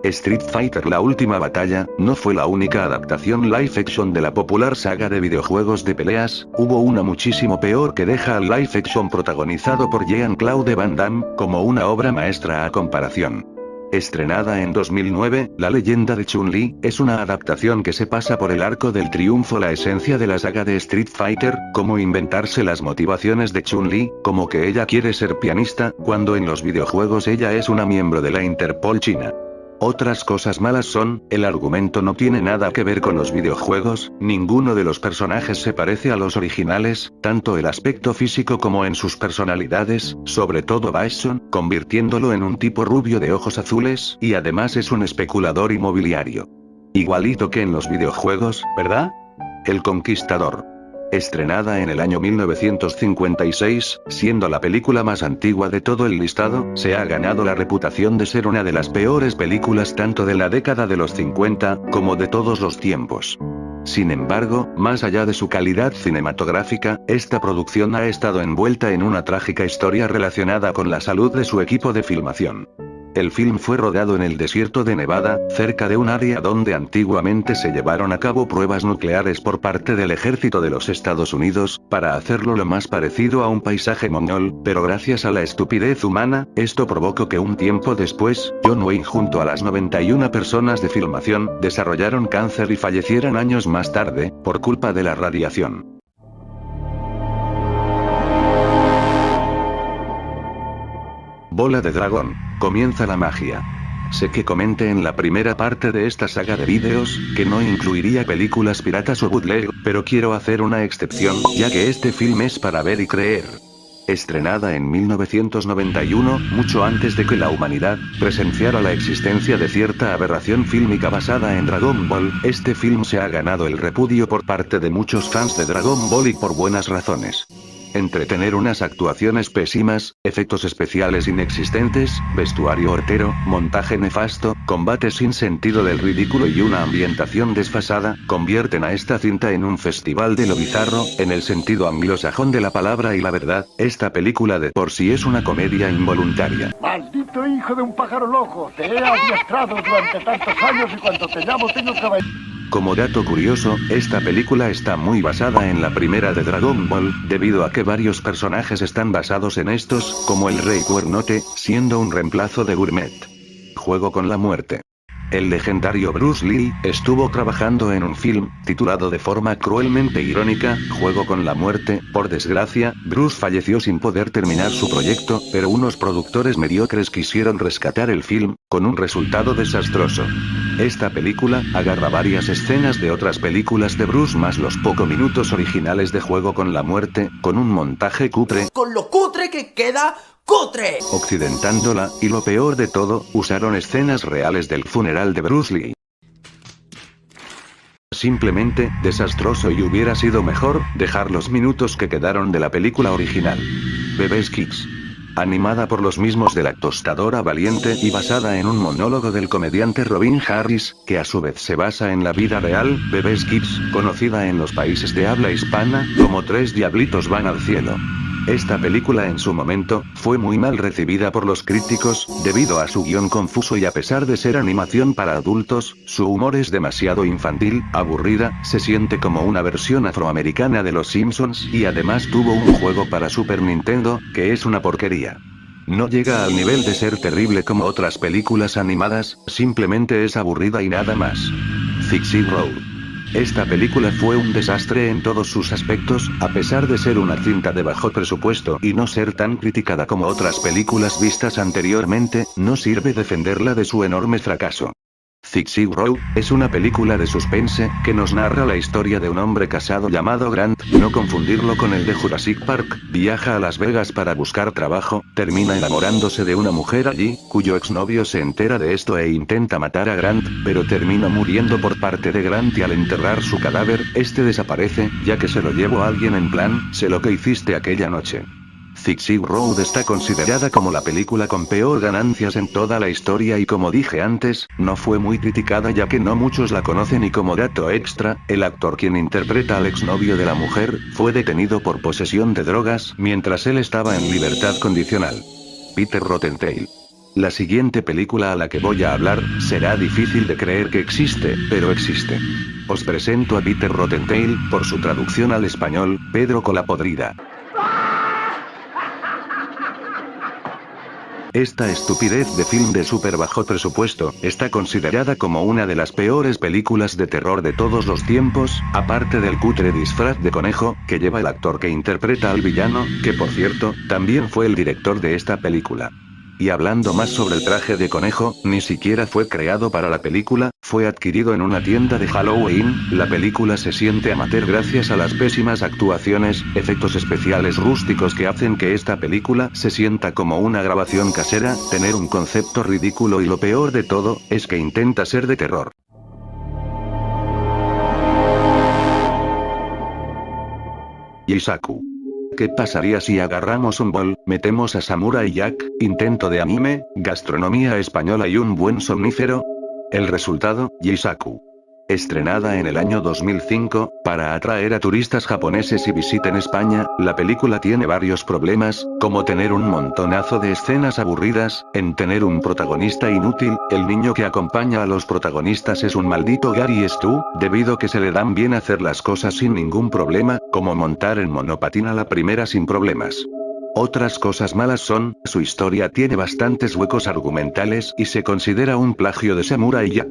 Street Fighter: La última batalla, no fue la única adaptación live action de la popular saga de videojuegos de peleas, hubo una muchísimo peor que deja al live action protagonizado por Jean-Claude Van Damme, como una obra maestra a comparación. Estrenada en 2009, La leyenda de Chun-Li, es una adaptación que se pasa por el arco del triunfo, la esencia de la saga de Street Fighter, como inventarse las motivaciones de Chun-Li, como que ella quiere ser pianista, cuando en los videojuegos ella es una miembro de la Interpol China. Otras cosas malas son, el argumento no tiene nada que ver con los videojuegos, ninguno de los personajes se parece a los originales, tanto el aspecto físico como en sus personalidades, sobre todo Bison, convirtiéndolo en un tipo rubio de ojos azules, y además es un especulador inmobiliario. Igualito que en los videojuegos, ¿verdad? El Conquistador. Estrenada en el año 1956, siendo la película más antigua de todo el listado, se ha ganado la reputación de ser una de las peores películas tanto de la década de los 50, como de todos los tiempos. Sin embargo, más allá de su calidad cinematográfica, esta producción ha estado envuelta en una trágica historia relacionada con la salud de su equipo de filmación. El film fue rodado en el desierto de Nevada, cerca de un área donde antiguamente se llevaron a cabo pruebas nucleares por parte del ejército de los Estados Unidos, para hacerlo lo más parecido a un paisaje mongol, pero gracias a la estupidez humana, esto provocó que un tiempo después, John Wayne junto a las 91 personas de filmación, desarrollaron cáncer y fallecieran años más tarde, por culpa de la radiación. Bola de dragón. Comienza la magia. Sé que comenté en la primera parte de esta saga de vídeos, que no incluiría películas piratas o bootleg, pero quiero hacer una excepción, ya que este film es para ver y creer. Estrenada en 1991, mucho antes de que la humanidad presenciara la existencia de cierta aberración fílmica basada en Dragon Ball, este film se ha ganado el repudio por parte de muchos fans de Dragon Ball y por buenas razones. Entre tener unas actuaciones pésimas, efectos especiales inexistentes, vestuario hortero, montaje nefasto, combates sin sentido del ridículo y una ambientación desfasada, convierten a esta cinta en un festival de lo bizarro, en el sentido anglosajón de la palabra, y la verdad, esta película de por sí es una comedia involuntaria. Maldito hijo de un pájaro loco, te he adiestrado durante tantos años y cuando te llamo tengo que bailar. Como dato curioso, esta película está muy basada en la primera de Dragon Ball, debido a que varios personajes están basados en estos, como el Rey Cuernote, siendo un reemplazo de Gourmet. Juego con la muerte. El legendario Bruce Lee estuvo trabajando en un film, titulado de forma cruelmente irónica, Juego con la muerte. Por desgracia, Bruce falleció sin poder terminar su proyecto, pero unos productores mediocres quisieron rescatar el film, con un resultado desastroso. Esta película agarra varias escenas de otras películas de Bruce más los pocos minutos originales de Juego con la muerte, con un montaje cutre. Con lo cutre que queda, cutre. Occidentándola, y lo peor de todo, usaron escenas reales del funeral de Bruce Lee. Simplemente, desastroso, y hubiera sido mejor dejar los minutos que quedaron de la película original. Bebés Kids. Animada por los mismos de La Tostadora Valiente y basada en un monólogo del comediante Robin Harris, que a su vez se basa en la vida real, Bebés Kids, conocida en los países de habla hispana, como Tres Diablitos Van al Cielo. Esta película en su momento, fue muy mal recibida por los críticos, debido a su guión confuso y a pesar de ser animación para adultos, su humor es demasiado infantil, aburrida, se siente como una versión afroamericana de Los Simpsons, y además tuvo un juego para Super Nintendo, que es una porquería. No llega al nivel de ser terrible como otras películas animadas, simplemente es aburrida y nada más. Fixie Road. Esta película fue un desastre en todos sus aspectos, a pesar de ser una cinta de bajo presupuesto y no ser tan criticada como otras películas vistas anteriormente, no sirve defenderla de su enorme fracaso. Fixie Road es una película de suspense, que nos narra la historia de un hombre casado llamado Grant, no confundirlo con el de Jurassic Park, viaja a Las Vegas para buscar trabajo, termina enamorándose de una mujer allí, cuyo exnovio se entera de esto e intenta matar a Grant, pero termina muriendo por parte de Grant y al enterrar su cadáver, este desaparece, ya que se lo llevó a alguien en plan, sé lo que hiciste aquella noche. Zig Road está considerada como la película con peor ganancias en toda la historia y como dije antes, no fue muy criticada ya que no muchos la conocen y como dato extra, el actor quien interpreta al exnovio de la mujer, fue detenido por posesión de drogas mientras él estaba en libertad condicional. Peter Rottentail. La siguiente película a la que voy a hablar, será difícil de creer que existe, pero existe. Os presento a Peter Rottentail, por su traducción al español, Pedro Cola Podrida. Esta estupidez de film de súper bajo presupuesto, está considerada como una de las peores películas de terror de todos los tiempos, aparte del cutre disfraz de conejo, que lleva el actor que interpreta al villano, que por cierto, también fue el director de esta película. Y hablando más sobre el traje de conejo, ni siquiera fue creado para la película, fue adquirido en una tienda de Halloween. La película se siente amateur gracias a las pésimas actuaciones, efectos especiales rústicos que hacen que esta película se sienta como una grabación casera, tener un concepto ridículo y lo peor de todo, es que intenta ser de terror. Yisaku. ¿Qué pasaría si agarramos un bol, metemos a Samurai Jack, intento de anime, gastronomía española y un buen somnífero? El resultado, Yisaku. Estrenada en el año 2005, para atraer a turistas japoneses y visiten España, la película tiene varios problemas, como tener un montonazo de escenas aburridas, en tener un protagonista inútil, el niño que acompaña a los protagonistas es un maldito Gary Stu, debido que se le dan bien hacer las cosas sin ningún problema, como montar en monopatín a la primera sin problemas. Otras cosas malas son, su historia tiene bastantes huecos argumentales y se considera un plagio de Samurai Jack.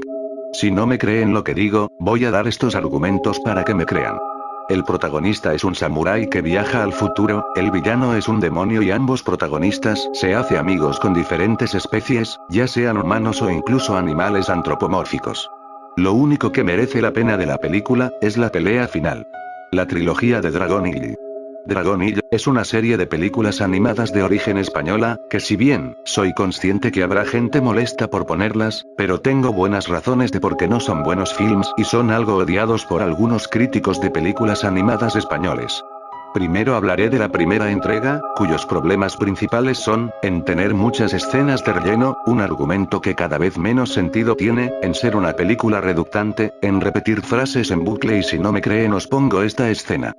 Si no me creen lo que digo, voy a dar estos argumentos para que me crean. El protagonista es un samurái que viaja al futuro, el villano es un demonio y ambos protagonistas se hace amigos con diferentes especies, ya sean humanos o incluso animales antropomórficos. Lo único que merece la pena de la película, es la pelea final. La trilogía de Dragon Age. Dragon Age es una serie de películas animadas de origen española, que si bien, soy consciente que habrá gente molesta por ponerlas, pero tengo buenas razones de por qué no son buenos films y son algo odiados por algunos críticos de películas animadas españoles. Primero hablaré de la primera entrega, cuyos problemas principales son, en tener muchas escenas de relleno, un argumento que cada vez menos sentido tiene, en ser una película reductante, en repetir frases en bucle y si no me creen os pongo esta escena.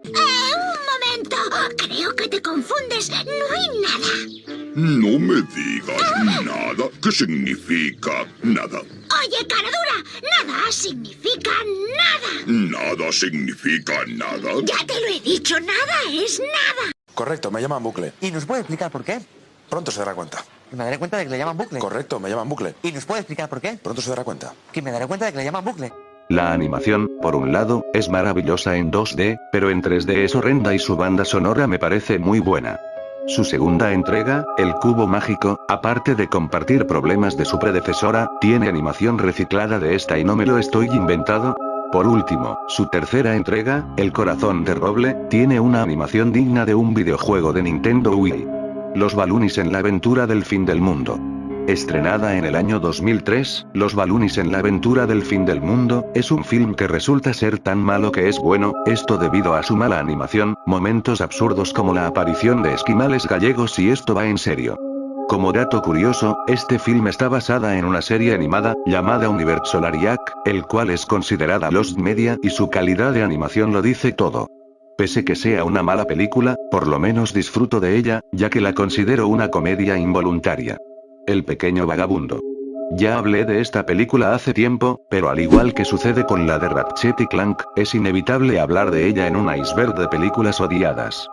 Creo que te confundes, no hay nada. No me digas nada. ¿Qué significa nada? Oye, caradura, nada significa nada. ¿Nada significa nada? Ya te lo he dicho, nada es nada. Correcto, me llaman bucle. ¿Y nos puede explicar por qué? Pronto se dará cuenta. Me daré cuenta de que le llaman bucle. Correcto, me llaman bucle. ¿Y nos puede explicar por qué? Pronto se dará cuenta. Que me daré cuenta de que le llaman bucle. La animación, por un lado, es maravillosa en 2D, pero en 3D es horrenda y su banda sonora me parece muy buena. Su segunda entrega, El Cubo Mágico, aparte de compartir problemas de su predecesora, tiene animación reciclada de esta y no me lo estoy inventado. Por último, su tercera entrega, El Corazón de Roble, tiene una animación digna de un videojuego de Nintendo Wii. Los Balloonies en la aventura del fin del mundo. Estrenada en el año 2003, Los Balloonies en la aventura del fin del mundo, es un film que resulta ser tan malo que es bueno, esto debido a su mala animación, momentos absurdos como la aparición de esquimales gallegos y esto va en serio. Como dato curioso, este film está basada en una serie animada, llamada Universe Solariac, el cual es considerada Lost Media y su calidad de animación lo dice todo. Pese que sea una mala película, por lo menos disfruto de ella, ya que la considero una comedia involuntaria. El pequeño vagabundo. Ya hablé de esta película hace tiempo, pero al igual que sucede con la de Ratchet y Clank, es inevitable hablar de ella en un iceberg de películas odiadas.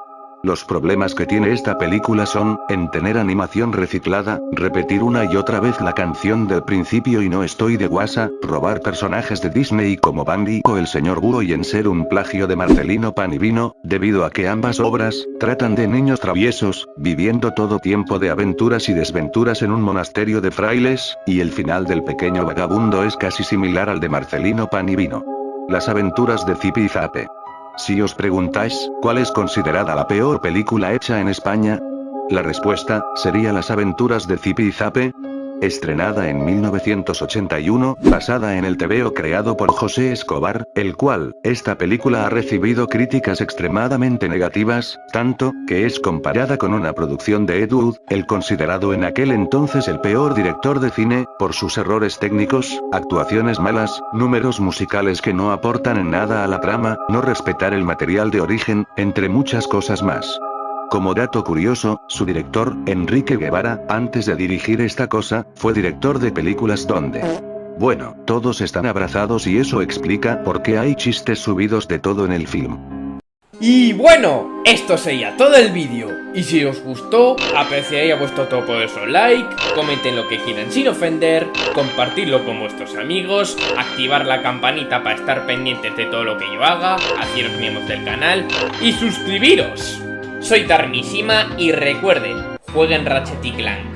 Los problemas que tiene esta película son, en tener animación reciclada, repetir una y otra vez la canción del principio y no estoy de guasa, robar personajes de Disney como Bambi o El Señor Búho y en ser un plagio de Marcelino Pan y Vino, debido a que ambas obras, tratan de niños traviesos, viviendo todo tipo de aventuras y desventuras en un monasterio de frailes, y el final del pequeño vagabundo es casi similar al de Marcelino Pan y Vino. Las aventuras de Zipi y Zape. Si os preguntáis, ¿cuál es considerada la peor película hecha en España? La respuesta, sería Las aventuras de Zipi y Zape. Estrenada en 1981, basada en el TVO creado por José Escobar, el cual, esta película ha recibido críticas extremadamente negativas, tanto, que es comparada con una producción de Ed Wood, el considerado en aquel entonces el peor director de cine, por sus errores técnicos, actuaciones malas, números musicales que no aportan en nada a la trama, no respetar el material de origen, entre muchas cosas más. Como dato curioso, su director, Enrique Guevara, antes de dirigir esta cosa, fue director de películas donde... Bueno, todos están abrazados y eso explica por qué hay chistes subidos de todo en el film. Y bueno, esto sería todo el vídeo. Y si os gustó, apreciaría vuestro poderoso like, comenten lo que quieran sin ofender, compartirlo con vuestros amigos, activar la campanita para estar pendientes de todo lo que yo haga, haceros miembros del canal y suscribiros. Soy Darmishima y recuerden, jueguen Ratchet y Clank.